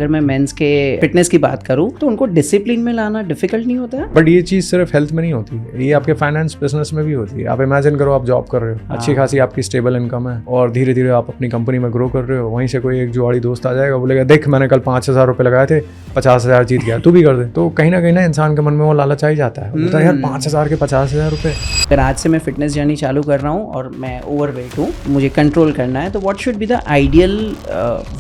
अगर मैं मेंस के फिटनेस की बात करूं तो उनको डिसिप्लिन में लाना डिफिकल्ट नहीं होता है? बट ये चीज़ सिर्फ हेल्थ में नहीं होती है, ये आपके फाइनेंस बिजनेस में भी होती है। आप इमेजिन करो, आप जॉब कर रहे हो, अच्छी खासी आपकी स्टेबल इनकम है और धीरे धीरे आप अपनी कंपनी में ग्रो कर रहे हो। वहीं से कोई एक जुआड़ी दोस्त आ जाएगा, बोलेगा देख मैंने कल 5,000 रुपये लगाए थे, 50,000 जीत गया, तू भी कर दे। तो कहीं ना इंसान के मन में वो लालच आ ही जाता है, बोलता है यार 5,000 के 50,000 रुपये। अगर आज से मैं फिटनेस जर्नी चालू कर रहा हूँ और मैं ओवरवेट हूँ, मुझे कंट्रोल करना है, तो what should be the ideal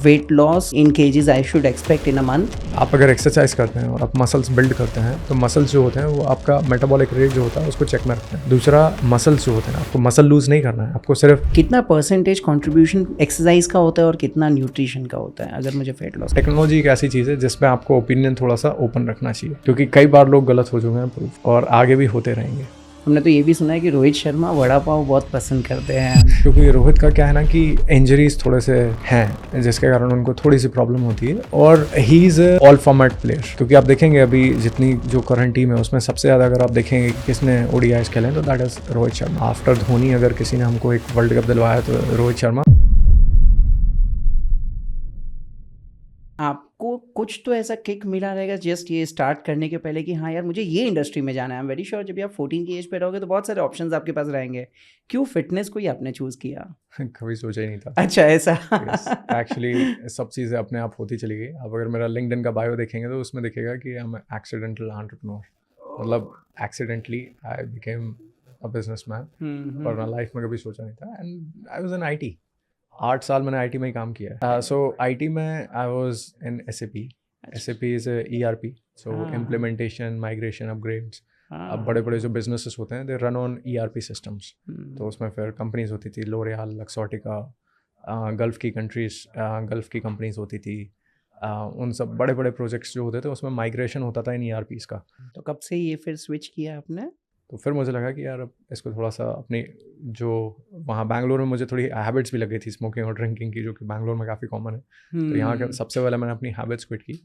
weight loss in KGs I should expect in a month? आप अगर एक्सरसाइज करते हैं और आप मसल्स बिल्ड करते हैं तो मसल्स जो होते हैं वो आपका मेटाबॉलिक रेट जो होता है उसको चेक में रखते हैं। दूसरा, मसल्स जो होते हैं, आपको मसल लूज नहीं करना है, आपको सिर्फ कितना परसेंटेज कंट्रीब्यूशन एक्सरसाइज का होता है और कितना न्यूट्रिशन का होता है अगर मुझे वेट लॉस? टेक्नोलॉजी एक ऐसी चीज़ है जिसमें आपको ओपिनियन थोड़ा सा ओपन रखना चाहिए, क्योंकि कई बार लोग गलत हो चुके हैं और आगे भी होते रहेंगे। हमने तो ये भी सुना है कि रोहित शर्मा वड़ा पाव बहुत पसंद करते हैं। क्योंकि रोहित का क्या है ना कि इंजरीज थोड़े से हैं जिसके कारण उनको थोड़ी सी प्रॉब्लम होती है, और he is all format player. क्योंकि आप देखेंगे अभी जितनी जो करंट टीम है उसमें सबसे ज़्यादा अगर आप देखेंगे कि किसने ओडीआईज खेले तो that is Rohit Sharma. After Dhoni अगर किसी ने हमको एक वर्ल्ड कप दिलवाया तो रोहित शर्मा। आपको कुछ तो ऐसा किक मिला रहेगा जस्ट ये स्टार्ट करने के पहले कि हाँ यार मुझे ये इंडस्ट्री में जाना है। आई एम वेरी श्योर जब आप 14 की एज पे रहोगे तो बहुत सारे ऑप्शंस आपके पास रहेंगे। क्यों फिटनेस को ही आपने चूज किया? कभी सोचा ही नहीं था। अच्छा, ऐसा? एक्चुअली सब चीज़ें अपने आप होती चली गई। अब अगर मेरा लिंक्डइन का बायो देखेंगे तो उसमें दिखेगा कि आई एम एक्सीडेंटल एंटरप्रेन्योर। मतलब accidentally I became a businessman, और मैं लाइफ में कभी सोचा नहीं था। And I was in IT. 8 साल मैंने आईटी में ही काम किया है। सो आईटी में I was in SAP. SAP is ERP, so implementation, migration, upgrades. अब बड़े बड़े जो बिजनेसेस होते हैं they run on ERP systems. तो उसमें फिर कंपनीज होती थी, लोरियल, लक्सॉटिका, गल्फ़ की कंट्रीज, गल्फ़ की कंपनीज होती थी। उन सब बड़े बड़े प्रोजेक्ट्स जो होते थे उसमें माइग्रेशन होता था इन ईआरपीज़ का। तो कब से ये फिर स्विच किया आपने? तो फिर मुझे लगा कि यार अब इसको थोड़ा सा अपनी जो वहाँ बैंगलोर में मुझे थोड़ी हैबिट्स भी लग गई थी स्मोकिंग और ड्रिंकिंग की, जो कि बैंगलोर में काफ़ी कॉमन है। तो यहाँ के सबसे पहले मैंने अपनी हैबिट्स क्विट की।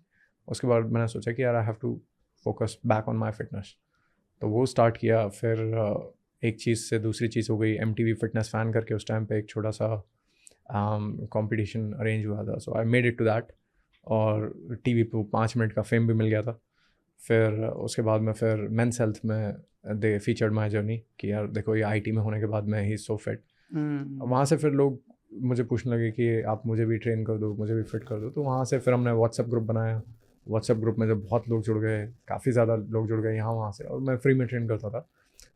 उसके बाद मैंने सोचा कि यार I have to focus back on my fitness. तो वो स्टार्ट किया। फिर एक चीज़ से दूसरी चीज़ हो गई। MTV फिटनेस फ़ैन करके उस टाइम पे एक छोटा सा कंपटीशन अरेंज हुआ था, so I made it to that. और टीवी पे 5 मिनट का फेम भी मिल गया था। फिर उसके बाद में फिर मेंस हेल्थ में दे फीचर्ड माई जर्नी कि यार देखो ये आईटी में होने के बाद मैं ही सो फिट। वहाँ से फिर लोग मुझे पूछने लगे कि आप मुझे भी ट्रेन कर दो, मुझे भी फिट कर दो। तो वहाँ से फिर हमने व्हाट्सएप ग्रुप बनाया। व्हाट्सएप ग्रुप में जब बहुत लोग जुड़ गए, काफ़ी ज़्यादा लोग जुड़ गए यहाँ वहाँ से, और मैं फ्री में ट्रेन करता था।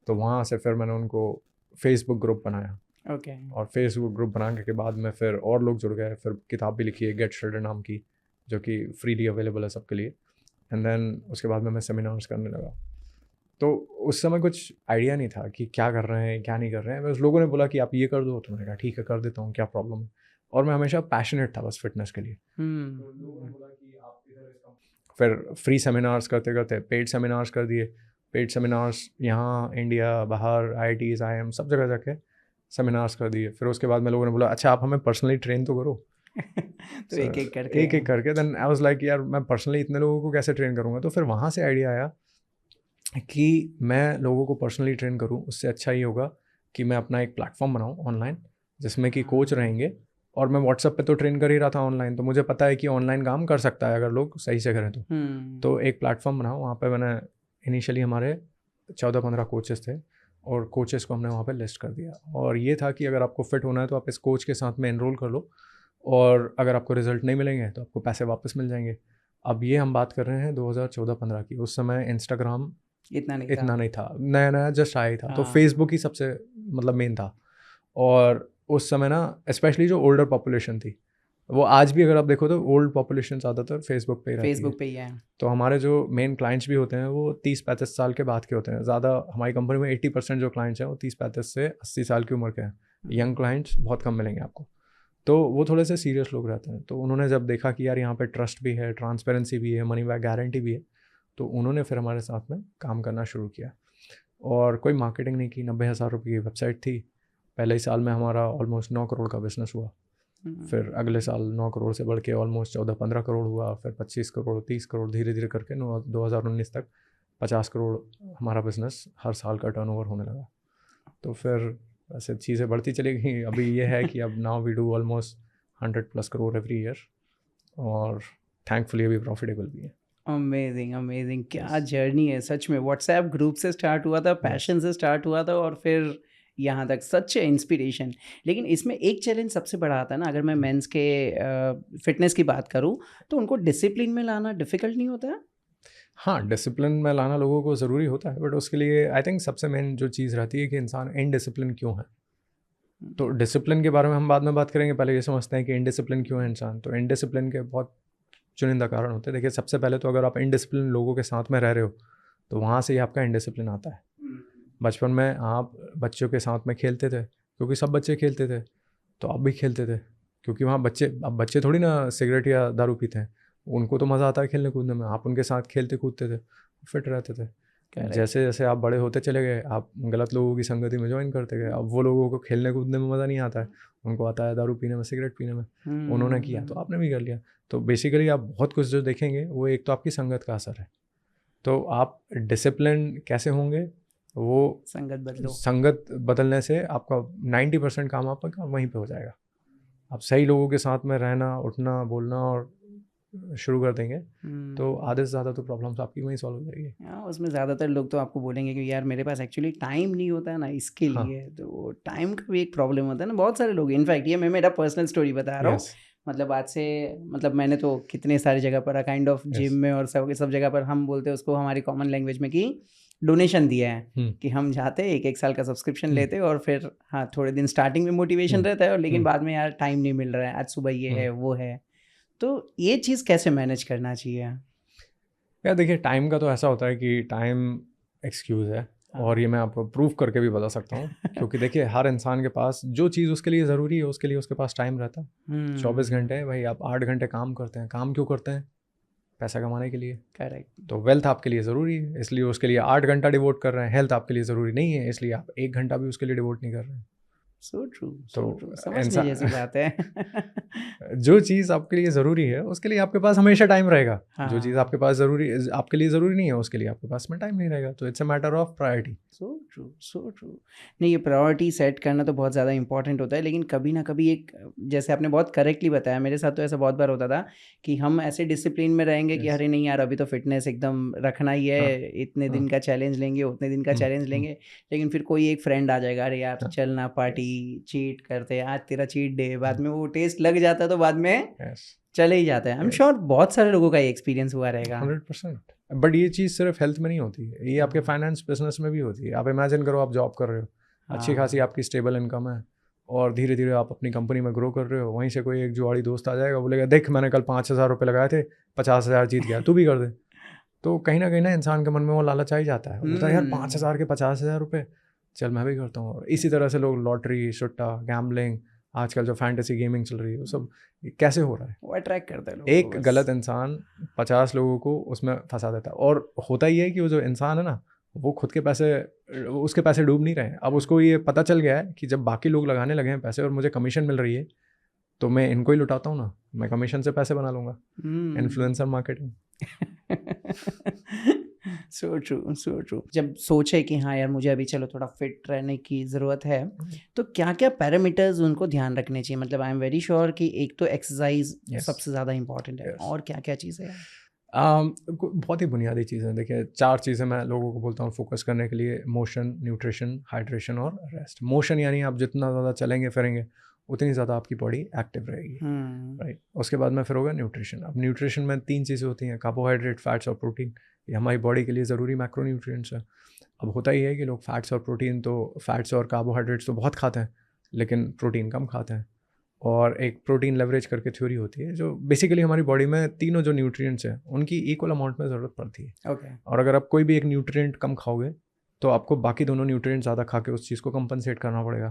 तो वहाँ से फिर मैंने उनको फेसबुक ग्रुप बनाया। ओके। और फेसबुक ग्रुप बनाने के बाद में फिर और लोग जुड़ गए। फिर किताब भी लिखी है गेट श्रेडर नाम की, जो कि फ्रीली अवेलेबल है सबके लिए। एंड देन उसके बाद में मैं सेमिनार्स करने लगा। तो उस समय कुछ आइडिया नहीं था कि क्या कर रहे हैं क्या नहीं कर रहे हैं। बस लोगों ने बोला कि आप ये कर दो, तो मैंने कहा ठीक है कर देता हूँ, क्या प्रॉब्लम है। और मैं हमेशा पैशनेट था बस फिटनेस के लिए। फिर फ्री सेमिनार्स करते करते पेड सेमिनार्स कर दिए। पेड सेमिनार्स यहाँ इंडिया, बाहर, IITs, IIM सब जगह जाके सेमिनार्स कर दिए। फिर उसके बाद में लोगों ने बोला अच्छा आप हमें पर्सनली ट्रेन तो करो। तो एक एक करके देन आई वाज लाइक यार मैं पर्सनली इतने लोगों को कैसे ट्रेन करूँगा। तो फिर वहाँ से आइडिया आया कि मैं लोगों को पर्सनली ट्रेन करूँ, उससे अच्छा ये होगा कि मैं अपना एक प्लेटफॉर्म बनाऊँ ऑनलाइन, जिसमें कि कोच रहेंगे। और मैं व्हाट्सएप पे तो ट्रेन कर ही रहा था ऑनलाइन, तो मुझे पता है कि ऑनलाइन काम कर सकता है अगर लोग सही से करें तो एक प्लेटफॉर्म बनाऊँ। वहाँ पे मैंने इनिशियली हमारे 14-15 कोचेस थे, और कोचेस को हमने वहाँ पे लिस्ट कर दिया। और ये था कि अगर आपको फिट होना है तो आप इस कोच के साथ में एनरोल कर लो, और अगर आपको रिजल्ट नहीं मिलेंगे तो आपको पैसे वापस मिल जाएंगे। अब ये हम बात कर रहे हैं 2014-15 की। उस समय इंस्टाग्राम इतना नहीं था, नया नया जस्ट आया ही था। तो फेसबुक ही सबसे मतलब मेन था। और उस समय ना स्पेशली जो ओल्डर पॉपुलेशन थी, वो आज भी अगर आप देखो तो ओल्ड पॉपुलेशन ज़्यादातर फेसबुक पे ही रहती है। तो हमारे जो मेन क्लाइंट्स भी होते हैं वो 30-35 साल के बाद के होते हैं। ज़्यादा हमारी कंपनी में 80% जो क्लाइंट्स हैं वो 30-35 से 80 साल की उम्र के हैं। यंग क्लाइंट्स बहुत कम मिलेंगे आपको। तो वो थोड़े से सीरियस लोग रहते हैं। तो उन्होंने जब देखा कि यार यहाँ पे ट्रस्ट भी है, ट्रांसपेरेंसी भी है, मनी बैक गारंटी भी है, तो उन्होंने फिर हमारे साथ में काम करना शुरू किया। और कोई मार्केटिंग नहीं की। 90,000 रुपये की वेबसाइट थी। पहले ही साल में हमारा ऑलमोस्ट 9 करोड़ का बिजनेस हुआ। फिर अगले साल 9 करोड़ से बढ़ के ऑलमोस्ट 14-15 करोड़ हुआ। फिर 25 करोड़, 30 करोड़, धीरे धीरे करके 2019 तक 50 करोड़ हमारा बिजनेस हर साल का टर्नओवर होने लगा। तो फिर ऐसे चीज़ें बढ़ती चली गई। अभी ये है कि अब now we do almost 100+ crore every year. और थैंकफुली अभी प्रॉफिटेबल भी है। अमेजिंग अमेजिंग, क्या Yes. जर्नी है सच में। व्हाट्सएप ग्रुप से स्टार्ट हुआ था, पैशन से स्टार्ट हुआ था, और फिर यहाँ तक सच इंस्पिरेशन। लेकिन इसमें एक चैलेंज सबसे बड़ा आता है ना, अगर मैं मेंस के फिटनेस की बात करूँ तो उनको डिसिप्लिन में लाना डिफिकल्ट नहीं होता है? हाँ, डिसिप्लिन में लाना लोगों को ज़रूरी होता है, बट उसके लिए आई थिंक सबसे मेन जो चीज़ रहती है कि इंसान इनडिसिप्लिन क्यों है। तो डिसिप्लिन के बारे में हम बाद में बात करेंगे, पहले ये समझते हैं कि इनडिसिप्लिन क्यों है इंसान। तो इनडिसिप्लिन के बहुत चुनिंदा कारण होते हैं। देखिए, सबसे पहले तो अगर आप इनडिसिप्लिन लोगों के साथ में रह रहे हो तो वहाँ से ही आपका इनडिसिप्लिन आता है। बचपन में आप बच्चों के साथ में खेलते थे क्योंकि सब बच्चे खेलते थे, तो आप भी खेलते थे क्योंकि वहाँ अब बच्चे थोड़ी ना सिगरेट या दारू पीते हैं, उनको तो मज़ा आता है खेलने कूदने में। आप उनके साथ खेलते कूदते थे, फिट रहते थे। Correct. जैसे जैसे आप बड़े होते चले गए, आप गलत लोगों की संगति में ज्वाइन करते गए। अब वो लोगों को खेलने कूदने में मज़ा नहीं आता है, उनको आता है दारू पीने में, सिगरेट पीने में। उन्होंने किया तो आपने भी कर लिया। तो बेसिकली आप बहुत कुछ जो देखेंगे वो एक तो आपकी संगत का असर है। तो आप डिसिप्लिन कैसे होंगे, वो संगत बदलो। संगत बदलने से आपका 90% काम आपका वहीं पे हो जाएगा। आप सही लोगों के साथ में रहना, उठना, बोलना और शुरू कर देंगे तो आधे से ज़्यादा तो प्रॉब्लम्स आपकी वहीं सॉल्व हो जाएगी। हाँ, उसमें ज़्यादातर लोग तो आपको बोलेंगे कि यार मेरे पास एक्चुअली टाइम नहीं होता है ना इसके हाँ। लिए, तो टाइम का भी एक प्रॉब्लम होता है ना बहुत सारे लोग। इनफैक्ट ये मैं मेरा पर्सनल स्टोरी बता रहा हूँ। यस, मतलब आज से, मतलब मैंने तो कितने सारी जगह पर काइंड ऑफ जिम में और सब जगह पर हम बोलते हैं उसको हमारी कॉमन लैंग्वेज में कि डोनेशन दिया है, कि हम जाते एक एक साल का सब्सक्रिप्शन लेते और फिर हाँ थोड़े दिन स्टार्टिंग में मोटिवेशन रहता है, और लेकिन बाद में यार टाइम नहीं मिल रहा है, आज सुबह ये है वो है। तो ये चीज़ कैसे मैनेज करना चाहिए? यार देखिए, टाइम का तो ऐसा होता है कि टाइम एक्सक्यूज़ है, और ये मैं आपको प्रूव करके भी बता सकता हूँ क्योंकि देखिए, हर इंसान के पास जो चीज़ उसके लिए ज़रूरी है उसके लिए उसके पास टाइम रहता है। 24 घंटे हैं भाई, आप 8 घंटे काम करते हैं। काम क्यों करते हैं? पैसा कमाने के लिए। करेक्ट। तो वेल्थ आपके लिए ज़रूरी है, इसलिए उसके लिए 8 घंटा डिवोट कर रहे हैं। हेल्थ आपके लिए ज़रूरी नहीं है, इसलिए आप 1 घंटा भी उसके लिए डिवोट नहीं कर रहे हैं। सो ट्रू, तो सो ट्रू, समझने जैसी बात है। जो चीज़ आपके लिए ज़रूरी है उसके लिए आपके पास हमेशा टाइम रहेगा। जो चीज़ हाँ, आपके पास आपके लिए ज़रूरी नहीं है उसके लिए आपके पास में टाइम नहीं रहेगा। तो it's a matter of priority. So true, so true. नहीं, ये प्रायोरिटी सेट करना तो बहुत ज़्यादा इंपॉर्टेंट होता है, लेकिन कभी ना कभी एक, जैसे आपने बहुत करेक्टली बताया, मेरे साथ तो ऐसा बहुत बार होता था कि हम ऐसे डिसिप्लिन में रहेंगे कि Yes. अरे नहीं यार अभी तो फिटनेस एकदम रखना ही हाँ, है, इतने हाँ। दिन का चैलेंज लेंगे, उतने दिन का चैलेंज लेंगे। लेकिन फिर कोई एक फ्रेंड आ जाएगा, अरे यार हाँ। चलना पार्टी, चीट करते हैं, आज तेरा चीट डे। बाद में वो टेस्ट लग जाता है तो बाद में यस, चले ही जाते हैं। आई एम श्योर बहुत सारे लोगों का ये एक्सपीरियंस हुआ रहेगा। 100%। बट ये चीज़ सिर्फ हेल्थ में नहीं होती है, ये आपके फाइनेंस बिजनेस में भी होती है। आप इमेजिन करो, आप जॉब कर रहे हो, अच्छी खासी आपकी स्टेबल इनकम है, और धीरे धीरे आप अपनी कंपनी में ग्रो कर रहे हो। वहीं से कोई एक जुआड़ी दोस्त आ जाएगा, बोलेगा देख मैंने कल 5,000 रुपये लगाए थे, 50,000 जीत गया, तू भी कर दे। तो कहीं ना इंसान के मन में वो लालच आ ही जाता है। वो बोलता है यार 5,000 के 50,000 रुपये, चल मैं भी करता हूँ। और इसी तरह से लोग लॉटरी, सुट्टा, गैम्बलिंग, आजकल जो फैंटेसी गेमिंग चल रही है, वो सब कैसे हो रहा है? वो अट्रैक्ट करता है लोगों एक को बस। गलत इंसान 50 लोगों को उसमें फंसा देता है। और होता ही है कि वो जो इंसान है ना, वो खुद के पैसे, उसके पैसे डूब नहीं रहे हैं। अब उसको ये पता चल गया है कि जब बाकी लोग लगाने लगे हैं पैसे और मुझे कमीशन मिल रही है, तो मैं इनको ही लुटाता हूँ ना, मैं कमीशन से पैसे बना लूँगा। Influencer marketing. So true, so true. जब सोचे कि हाँ यार मुझे अभी चलो थोड़ा फिट रहने की ज़रूरत है, तो क्या क्या पैरामीटर्स उनको ध्यान रखने चाहिए? मतलब आई एम वेरी श्योर कि एक तो एक्सरसाइज Yes. सबसे ज़्यादा इंपॉर्टेंट है, Yes. और क्या क्या चीज़ें हैं? बहुत ही बुनियादी चीज़ें। देखिए, 4 चीज़ें मैं लोगों को बोलता हूँ फोकस करने के लिए: मोशन, न्यूट्रिशन, हाइड्रेशन और रेस्ट। मोशन यानी आप जितना ज़्यादा चलेंगे फिरेंगे उतनी ज़्यादा आपकी बॉडी एक्टिव रहेगी, राइट। उसके बाद में फिर होगा न्यूट्रिशन। अब न्यूट्रिशन में 3 चीज़ें होती हैं: कार्बोहाइड्रेट, फैट्स और प्रोटीन। ये हमारी बॉडी के लिए ज़रूरी मैक्रो न्यूट्रिएंट्स हैं। अब होता ही है कि लोग फैट्स और प्रोटीन, तो फैट्स और कार्बोहाइड्रेट्स तो बहुत खाते हैं, लेकिन प्रोटीन कम खाते हैं। और एक प्रोटीन लेवरेज करके थ्योरी होती है, जो बेसिकली हमारी बॉडी में तीनों जो न्यूट्रिएंट्स हैं उनकी इक्वल अमाउंट में ज़रूरत पड़ती है। ओके। और अगर आप कोई भी एक न्यूट्रिएंट कम खाओगे तो आपको बाकी दोनों न्यूट्रिएंट ज़्यादा खा के उस चीज़ को कंपनसेट करना पड़ेगा।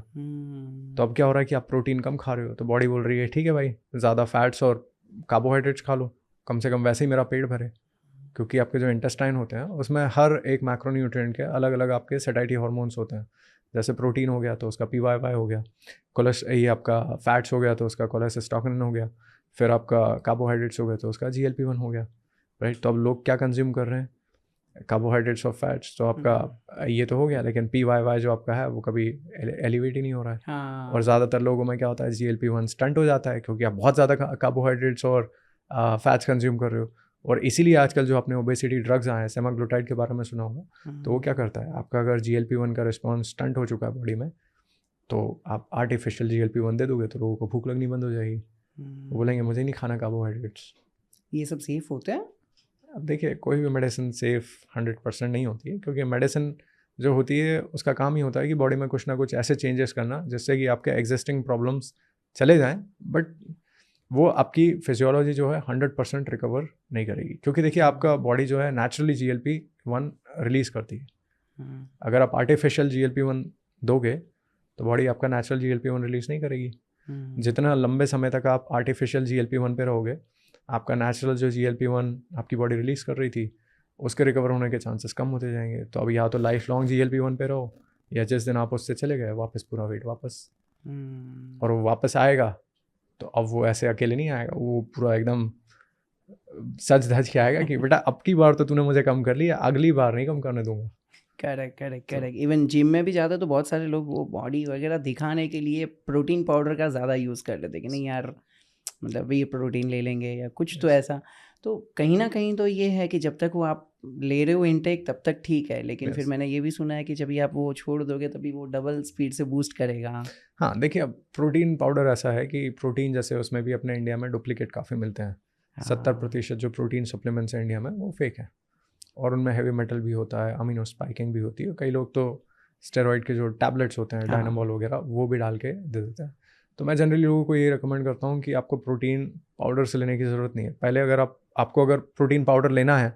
तो अब क्या हो रहा है कि आप प्रोटीन कम खा रहे हो, तो बॉडी बोल रही है ठीक है भाई, ज़्यादा फैट्स और कार्बोहाइड्रेट्स खा लो, कम से कम वैसे ही मेरा पेट भरे। क्योंकि आपके जो इंटेस्टाइन होते हैं उसमें हर एक मैक्रोन्यूट्रिएंट के अलग अलग आपके सेटाइटी हार्मोन्स होते हैं। जैसे प्रोटीन हो गया तो उसका PYY हो गया, ये आपका फैट्स हो गया तो उसका कोलेसिस्टोकिनिन हो गया, फिर आपका कार्बोहाइड्रेट्स हो गया तो उसका GLP-1 हो गया, राइट। तो अब लोग क्या कंज्यूम कर रहे हैं? कार्बोहाइड्रेट्स और फैट्स। तो आपका ये तो हो गया, लेकिन PYY जो आपका है वो कभी एलिवेट ही नहीं हो रहा है। और ज़्यादातर लोगों में क्या होता है, GLP-1 स्टंट हो जाता है क्योंकि आप बहुत ज़्यादा कार्बोहाइड्रेट्स और फैट्स कंज्यूम कर रहे हो। और इसीलिए आजकल जो आपने ओबेसिटी ड्रग्स आए हैं, सेमाग्लूटाइड के बारे में सुना होगा, तो वो क्या करता है, आपका अगर GLP-1 का रिस्पॉन्स स्टंट हो चुका है बॉडी में, तो आप आर्टिफिशियल GLP-1 दे दोगे तो लोगों को भूख लगनी बंद हो जाएगी, वो बोलेंगे मुझे नहीं खाना कार्बोहाइड्रेट्स। ये सब सेफ होते हैं? अब देखिए, कोई भी मेडिसिन सेफ 100% नहीं होती है, क्योंकि मेडिसिन जो होती है उसका काम ही होता है कि बॉडी में कुछ ना कुछ ऐसे चेंजेस करना जिससे कि आपके एग्जिस्टिंग प्रॉब्लम्स चले जाएं, बट वो आपकी फिजियोलॉजी जो है 100% रिकवर नहीं करेगी। क्योंकि देखिए, आपका बॉडी जो है नेचुरली GLP-1 रिलीज़ करती है। अगर आप आर्टिफिशियल GLP-1 दोगे तो बॉडी आपका नेचुरल GLP-1 रिलीज़ नहीं करेगी। जितना लंबे समय तक आप आर्टिफिशियल GLP-1 पे रहोगे, आपका नेचुरल जो GLP-1 आपकी बॉडी रिलीज़ कर रही थी, उसके रिकवर होने के चांसेस कम होते जाएंगे। तो अब या तो लाइफ लॉन्ग GLP-1 पे रहो, या जिस दिन आप उससे चले गए वापस पूरा वेट वापस। और वो वापस आएगा तो अब वो ऐसे अकेले नहीं आएगा, वो पूरा एकदम सच धज के आएगा कि बेटा अब की बार तो तूने मुझे कम कर लिया, अगली बार नहीं कम करने दूंगा। करेक्ट। इवन जिम में भी जाते तो बहुत सारे लोग वो बॉडी वगैरह दिखाने के लिए प्रोटीन पाउडर का ज़्यादा यूज़ कर लेते कि नहीं यार, मतलब ये प्रोटीन ले लेंगे या कुछ तो ऐसा। तो कहीं ना कहीं तो ये है कि जब तक वो आप ले रहे हो इनटेक तब तक ठीक है, लेकिन फिर मैंने ये भी सुना है कि जब आप वो छोड़ दोगे तभी वो डबल स्पीड से बूस्ट करेगा। हाँ देखिए, अब प्रोटीन पाउडर ऐसा है कि प्रोटीन जैसे उसमें भी अपने इंडिया में डुप्लीकेट काफ़ी मिलते हैं। 70% जो प्रोटीन सप्लीमेंट्स हैं इंडिया में वो फेक हैं, और उनमें हैवी मेटल भी होता है, अमीनो स्पाइकिंग भी होती है। कई लोग तो स्टेरॉइड के जो टैबलेट्स होते हैं, डायनामोल वगैरह, वो भी डाल के दे देते हैं। तो मैं जनरली लोगों को ये रिकमेंड करता हूँ कि आपको प्रोटीन पाउडर से लेने की ज़रूरत नहीं है। पहले अगर आपको अगर प्रोटीन पाउडर लेना है,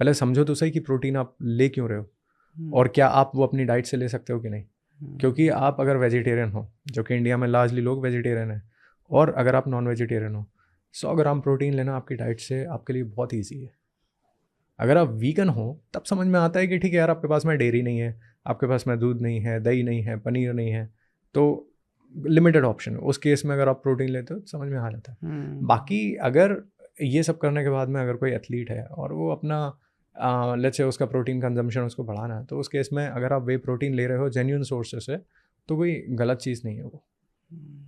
पहले समझो तो सही कि प्रोटीन आप ले क्यों रहे हो, और क्या आप वो अपनी डाइट से ले सकते हो कि नहीं। क्योंकि आप अगर वेजिटेरियन हो, जो कि इंडिया में लार्जली लोग वेजिटेरियन हैं, और अगर आप नॉन वेजिटेरियन हो, 100 ग्राम प्रोटीन लेना आपकी डाइट से आपके लिए बहुत ईजी है। अगर आप वीगन हो तब समझ में आता है कि ठीक है यार, आपके पास में डेयरी नहीं है, आपके पास में दूध नहीं है, दही नहीं है, पनीर नहीं है, तो लिमिटेड ऑप्शन है। उस केस में अगर आप प्रोटीन लेते हो तो समझ में आ जाता है। बाकी अगर ये सब करने के बाद में अगर कोई एथलीट है और वो अपना लेट्स से उसका प्रोटीन कंजम्पशन उसको बढ़ाना है, तो उस केस में अगर आप वे प्रोटीन ले रहे हो जेन्युइन सोर्सेस से, तो कोई गलत चीज़ नहीं है, वो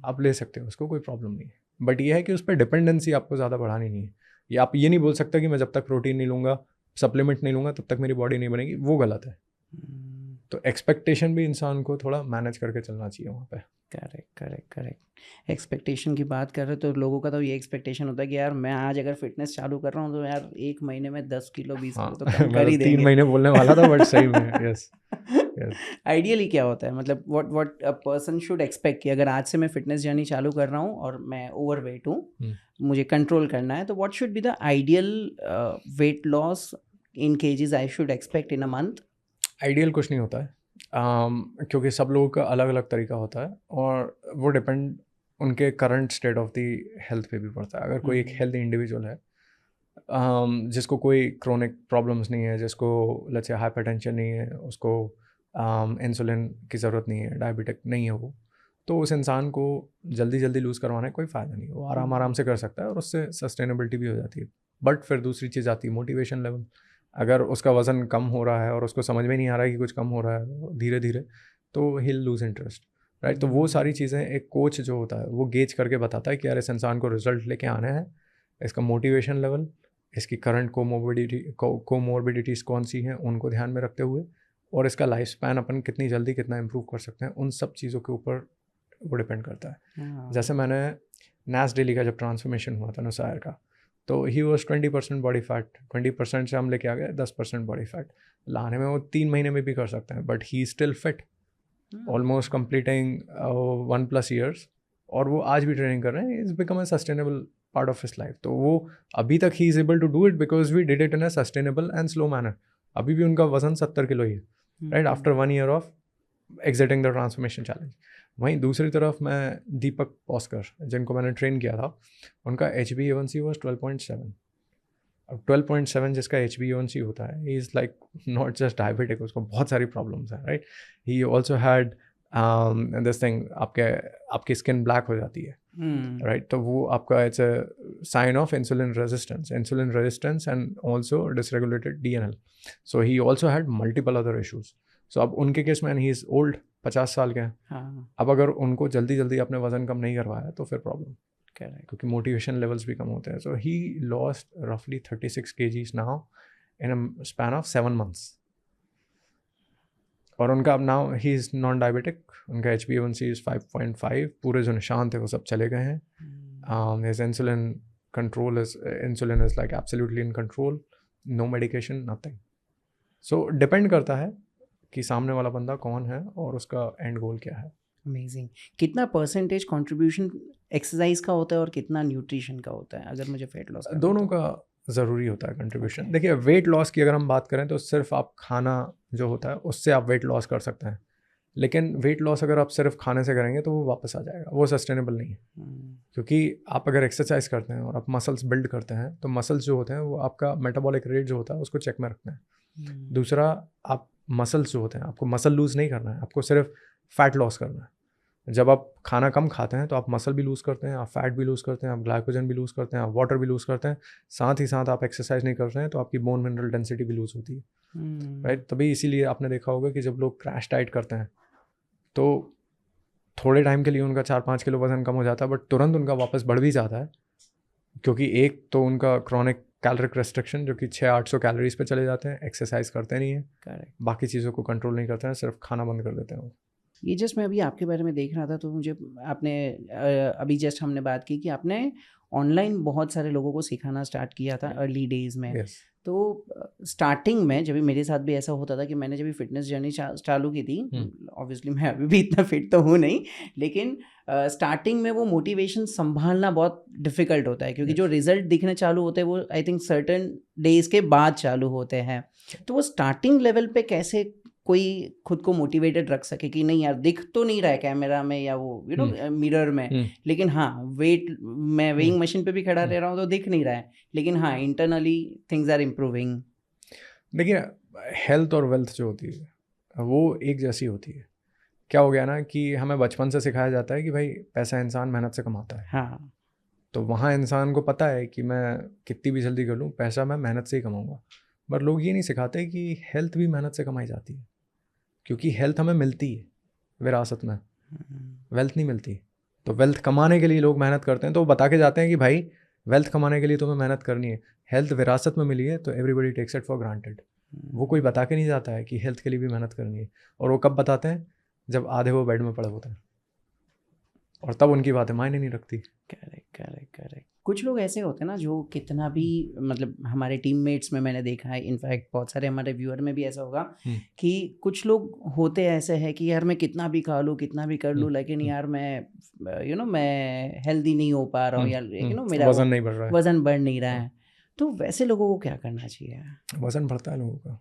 आप ले सकते हो, उसको कोई प्रॉब्लम नहीं है। बट ये है कि उस पर डिपेंडेंसी आपको ज़्यादा बढ़ानी नहीं है। या आप ये नहीं बोल सकता कि मैं जब तक प्रोटीन नहीं लूँगा, सप्लीमेंट नहीं लूँगा, तब तक मेरी बॉडी नहीं बनेगी, वो गलत है। तो एक्सपेक्टेशन भी इंसान को थोड़ा मैनेज करके चलना चाहिए वहाँ पे। करेक्ट। एक्सपेक्टेशन की बात कर रहे तो लोगों का तो ये एक्सपेक्टेशन होता है कि यार मैं आज अगर फिटनेस चालू कर रहा हूँ तो यार 1 महीने में 10 किलो 20 किलो तो कम कर ही देंगे। 3 महीने बोलने वाला था, बट सही में यस। आइडियली क्या होता है, मतलब what a person should expect कि अगर आज से मैं फिटनेस जर्नी चालू कर रहा हूँ और मैं ओवरवेट हूँ, मुझे कंट्रोल करना है, तो what should be the ideal weight loss in KGs I should expect in a month? Ideal कुछ नहीं होता है, क्योंकि सब लोगों का अलग अलग तरीका होता है, और वो डिपेंड उनके current state of the health पे भी पड़ता है। अगर कोई एक हेल्दी इंडिविजुअल है, जिसको कोई क्रोनिक प्रॉब्लम्स नहीं है, जिसको लेट्स से हाइपरटेंशन नहीं है, उसको इंसुलिन की ज़रूरत नहीं है, डायबिटिक नहीं है वो, तो उस इंसान को जल्दी जल्दी लूज़ करवाने कोई फ़ायदा नहीं है। वो आराम से कर सकता है और उससे सस्टेनेबिलिटी भी हो जाती है। बट फिर दूसरी चीज़ आती है मोटिवेशन लेवल। अगर उसका वज़न कम हो रहा है और उसको समझ में नहीं आ रहा है कि कुछ कम हो रहा है धीरे धीरे, तो हिल लूज़ इंटरेस्ट, राइट। तो वो सारी चीज़ें एक कोच जो होता है वो गेज करके बताता है कि यार इस इंसान को रिजल्ट लेके आने हैं, इसका मोटिवेशन लेवल, इसकी करंट कोमोर्बिडिटीज़ कौन सी हैं उनको ध्यान में रखते हुए, और इसका लाइफ स्पैन अपन कितनी जल्दी कितना इम्प्रूव कर सकते हैं, उन सब चीज़ों के ऊपर वो डिपेंड करता है। जैसे मैंने नास डेली का जब ट्रांसफॉर्मेशन हुआ था नुसायर का, तो ही वॉज 20% बॉडी फैट, 20% से हम लेके आ गए 10% बॉडी फैट लाने में। वो 3 महीने में भी कर सकते हैं, but he still fit, almost completing 1+ years, और वो आज भी ट्रेनिंग कर रहे हैं। It's become a sustainable part of his life. तो वो अभी तक he is able to do it because we did it in a sustainable and slow manner. अभी भी उनका वजन 70 किलो ही है, right, after 1 year of exiting the transformation challenge. वहीं दूसरी तरफ मैं दीपक पॉस्कर, जिनको मैंने ट्रेन किया था, उनका HbA1c वॉज 12.7। अब 12.7 जिसका HbA1c होता है, he is like not just diabetic, उसको बहुत सारी प्रॉब्लम्स हैं, right. He also had this thing, आपकी स्किन ब्लैक हो जाती है, राइट। तो वो आपका it's a sign of insulin resistance and also dysregulated DNL। So he also had multiple other issues. सो अब उनके केस में ही इज़ ओल्ड, 50 साल के हैं। अब अगर उनको जल्दी आपने वज़न कम नहीं करवाया तो फिर प्रॉब्लम। क्योंकि मोटिवेशन लेवल्स भी कम होते हैं. सो ही लॉस्ट रफली 36 kgs now in a span of 7 months. और उनका अब now he is non diabetic, उनका HbA1c इज़ 5.5, पूरे जो निशान थे वो सब चले गए हैं. His insulin control is like absolutely in control, no medication, nothing. So depend करता है कि सामने वाला बंदा कौन है और उसका एंड गोल क्या है. अमेजिंग. कितना परसेंटेज कंट्रीब्यूशन एक्सरसाइज का होता है और कितना न्यूट्रिशन का होता है अगर मुझे वेट लॉस करना? दोनों का ज़रूरी होता है कंट्रीब्यूशन. देखिए वेट लॉस की अगर हम बात करें तो सिर्फ आप खाना जो होता है उससे आप वेट लॉस कर सकते हैं, लेकिन वेट लॉस अगर आप सिर्फ खाने से करेंगे तो वो वापस आ जाएगा, वो सस्टेनेबल नहीं है. क्योंकि आप अगर एक्सरसाइज करते हैं और आप मसल्स बिल्ड करते हैं तो मसल्स जो होते हैं वो आपका मेटाबॉलिक रेट जो होता है उसको चेक में रखते हैं. दूसरा, आप मसल्स जो होते हैं आपको मसल लूज़ नहीं करना है, आपको सिर्फ फैट लॉस करना है. जब आप खाना कम खाते हैं तो आप मसल भी लूज़ करते हैं, आप फैट भी लूज़ करते हैं, आप ग्लाइकोजन भी लूज़ करते हैं, आप वाटर भी लूज़ करते हैं. साथ ही साथ आप एक्सरसाइज नहीं करते हैं तो आपकी बोन मिनरल डेंसिटी भी लूज़ होती है. राइट. तभी इसीलिए आपने देखा होगा कि जब लोग क्रैश डाइट करते हैं तो थोड़े टाइम के लिए उनका 4-5 किलो वजन कम हो जाता है, बट तुरंत उनका वापस बढ़ भी जाता है. क्योंकि एक तो उनका क्रॉनिक कैलोरिक रेस्ट्रिक्शन जो कि 600-800 कैलोरीज पे चले जाते हैं, एक्सरसाइज करते नहीं हैं, बाकी चीज़ों को कंट्रोल नहीं करते हैं, सिर्फ खाना बंद कर देते हैं. ये जस्ट मैं अभी आपके बारे में देख रहा था तो मुझे आपने अभी जस्ट हमने बात की कि आपने ऑनलाइन बहुत सारे लोगों को सिखाना स्टार्ट किया था अर्ली डेज़ में. Yes. तो स्टार्टिंग में जब मेरे साथ भी ऐसा होता था कि मैंने जब फिटनेस जर्नी चालू की थी, ऑब्वियसली मैं अभी भी इतना फिट तो हूँ नहीं, लेकिन स्टार्टिंग में वो मोटिवेशन संभालना बहुत डिफ़िकल्ट होता है क्योंकि जो रिजल्ट दिखने चालू होते हैं वो आई थिंक सर्टन डेज़ के बाद चालू होते हैं. तो वो स्टार्टिंग लेवल पे कैसे कोई खुद को मोटिवेटेड रख सके कि नहीं यार दिख तो नहीं रहा है कैमरा में या वो मिरर में, लेकिन हाँ वेट मैं वेइंग मशीन पे भी खड़ा रह रहा हूँ तो दिख नहीं रहा है, लेकिन हाँ इंटरनली थिंग्स आर इम्प्रूविंग. देखिए हेल्थ और वेल्थ जो होती है वो एक जैसी होती है. क्या हो गया ना कि हमें बचपन से सिखाया जाता है कि भाई पैसा इंसान मेहनत से कमाता है. हाँ. तो वहाँ इंसान को पता है कि मैं कितनी भी जल्दी कर लूँ पैसा मैं मेहनत से ही कमाऊँगा. पर लोग ये नहीं सिखाते कि हेल्थ भी मेहनत से कमाई जाती है, क्योंकि हेल्थ हमें मिलती है विरासत में, वेल्थ नहीं मिलती. तो वेल्थ कमाने के लिए लोग मेहनत करते हैं, तो वो बता के जाते हैं कि भाई वेल्थ कमाने के लिए तुम्हें मेहनत करनी है. हेल्थ विरासत में मिली है तो everybody takes it for granted. वो कोई बता के नहीं जाता है कि हेल्थ के लिए भी मेहनत करनी है. और वो कब बताते हैं? जब आधे वो बेड में पड़े होते हैं और तब उनकी बातें मायने नहीं रखती. करेक्ट. कुछ लोग ऐसे होते हैं ना जो कितना भी मतलब हमारे टीममेट्स में मैंने देखा है, इनफैक्ट बहुत सारे हमारे व्यूअर में भी ऐसा होगा कि कुछ लोग होते ऐसे हैं कि यार मैं कितना भी खा लूँ कितना भी कर लूँ लेकिन यार मैं मैं हेल्दी नहीं हो पा रहा हूँ या मेरा वजन नहीं बढ़ रहा है, वजन बढ़ नहीं रहा है. तो वैसे लोगों को क्या करना चाहिए? वजन बढ़ता है लोगों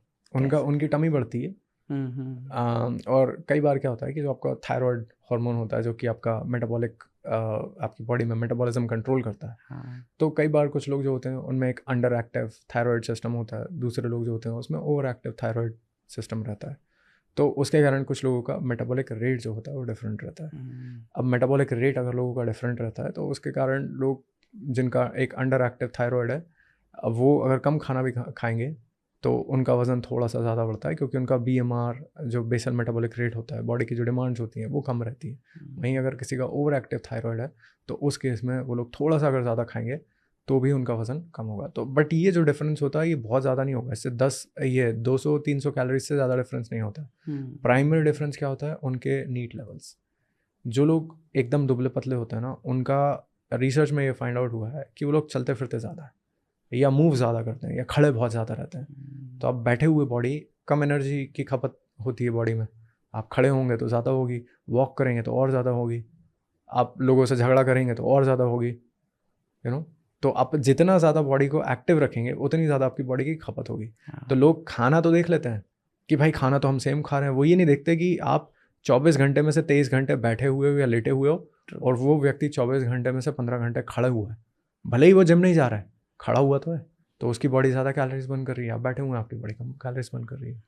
का, उनकी टमी बढ़ती है. और कई बार क्या होता है कि जो आपका थायराइड हार्मोन होता है जो कि आपका मेटाबॉलिक आपकी बॉडी में मेटाबॉलिज्म कंट्रोल करता है. हाँ. तो कई बार कुछ लोग जो होते हैं उनमें एक अंडर एक्टिव थायराइड सिस्टम होता है, दूसरे लोग जो होते हैं उसमें ओवर एक्टिव थायराइड सिस्टम रहता है. तो उसके कारण कुछ लोगों का मेटाबॉलिक रेट जो होता है वो डिफरेंट रहता है. अब मेटाबॉलिक रेट अगर लोगों का डिफरेंट रहता है तो उसके कारण लोग जिनका एक अंडर एक्टिव थायराइड है वो अगर कम खाना भी खाएंगे तो उनका वज़न थोड़ा सा ज़्यादा बढ़ता है, क्योंकि उनका BMR जो बेसल मेटाबॉलिक रेट होता है, बॉडी की जो डिमांड्स होती हैं वो कम रहती है. वहीं अगर किसी का ओवर एक्टिव थायराइड है तो उस केस में वो लोग थोड़ा सा अगर ज़्यादा खाएंगे तो भी उनका वज़न कम होगा. तो बट ये जो डिफरेंस होता है ये बहुत ज़्यादा नहीं होगा, इससे 200-300 कैलोरीज से ज़्यादा डिफरेंस नहीं होता. प्राइमरी डिफरेंस क्या होता है? उनके नीट लेवल्स. जो लोग एकदम दुबले पतले होते हैं ना, उनका रिसर्च में ये फाइंड आउट हुआ है कि वो लोग चलते फिरते ज़्यादा है या मूव ज़्यादा करते हैं या खड़े बहुत ज़्यादा रहते हैं. तो आप बैठे हुए बॉडी कम एनर्जी की खपत होती है बॉडी में, आप खड़े होंगे तो ज़्यादा होगी, वॉक करेंगे तो और ज़्यादा होगी, आप लोगों से झगड़ा करेंगे तो और ज़्यादा होगी. तो आप जितना ज़्यादा बॉडी को एक्टिव रखेंगे उतनी ज़्यादा आपकी बॉडी की खपत होगी. तो लोग खाना तो देख लेते हैं कि भाई खाना तो हम सेम खा रहे हैं, वो ये नहीं देखते कि आप 24 घंटे में से 23 घंटे बैठे हुए हो या लेटे हुए हो और वो व्यक्ति 24 घंटे में से 15 घंटे खड़े हुआ है. भले ही वो जिम नहीं जा रहा है, खड़ा हुआ तो है, तो उसकी बॉडी ज़्यादा कैलोरीज बर्न कर रही है. आप बैठे हुए हैं, आपकी बॉडी कम कैलोरीज बर्न कर रही है.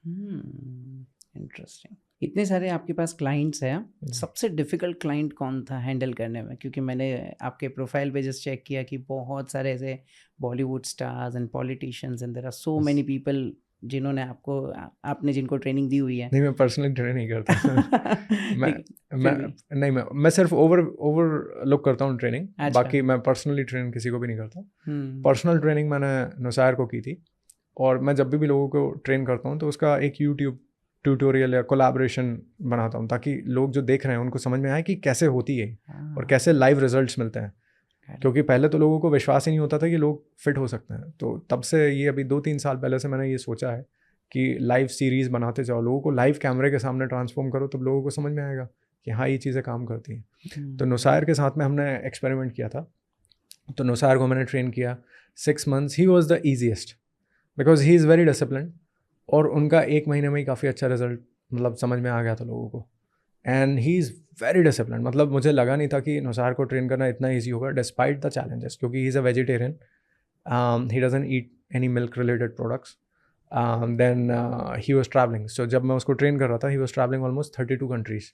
इंटरेस्टिंग. इतने सारे आपके पास क्लाइंट्स हैं, सबसे डिफ़िकल्ट क्लाइंट कौन था हैंडल करने में? क्योंकि मैंने आपके प्रोफाइल पे जस्ट चेक किया कि बहुत सारे ऐसे Bollywood stars and politicians and there are so many people जिन्होंने आपने जिनको ट्रेनिंग दी हुई है? नहीं, मैं पर्सनली ट्रेन नहीं करता। मैं सिर्फ ओवर लुक करता हूँ ट्रेनिंग। अच्छा। बाकी मैं पर्सनली ट्रेन किसी को भी नहीं करता। पर्सनल ट्रेनिंग मैंने नुसायर को की थी, और मैं जब भी लोगों को ट्रेन करता हूँ तो उसका एक यूट्यूब ट्यूटोरियल या कोलैबोरेशन बनाता हूँ, ताकि लोग जो देख रहे हैं उनको समझ में आए कि कैसे होती है और कैसे लाइव रिजल्ट्स मिलते हैं। क्योंकि पहले तो लोगों को विश्वास ही नहीं होता था कि लोग फिट हो सकते हैं। तो तब से ये अभी 2-3 साल पहले से मैंने ये सोचा है कि लाइव सीरीज़ बनाते जाओ, लोगों को लाइव कैमरे के सामने ट्रांसफॉर्म करो, तब लोगों को समझ में आएगा कि हाँ ये चीज़ें काम करती हैं। तो नुसायर के साथ में हमने एक्सपेरिमेंट किया था। तो नुसायर को मैंने ट्रेन किया 6 months। He was the easiest because he is very discipline, और उनका 1 महीने में ही काफ़ी अच्छा रिजल्ट मतलब समझ में आ गया था लोगों को। And he is very discipline. मतलब मुझे लगा नहीं था कि नुसायर को ट्रेन करना इतना ईजी होगा डिस्पाइट द चैलेंजेस, क्योंकि he is a vegetarian, he doesn't eat any milk related products. Then he was travelling. So जब मैं उसको ट्रेन कर रहा था, he was travelling almost 32 countries.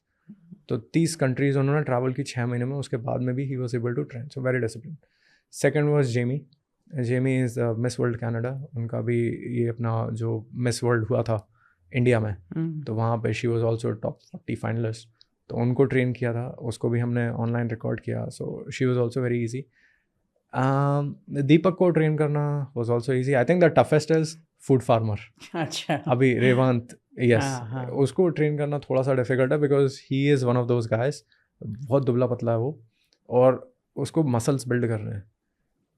तो 30 कंट्रीज़ उन्होंने ट्रैवल की 6 महीने में। उसके बाद में भी he was able to train. So very discipline. Second was Jamie is Miss World Canada. उनका भी ये अपना जो मिस वर्ल्ड हुआ था इंडिया में, तो वहाँ पे she was also top 40 finalist. तो उनको ट्रेन किया था, उसको भी हमने ऑनलाइन रिकॉर्ड किया। So she was also very easy. Deepak को ट्रेन करना was also easy. I think the toughest is food farmer. अच्छा। अभी रेवांत, यस, हाँ। उसको ट्रेन करना थोड़ा सा डिफिकल्ट है because he is one of those guys. बहुत दुबला पतला है वो, और उसको मसल्स बिल्ड कर रहे हैं।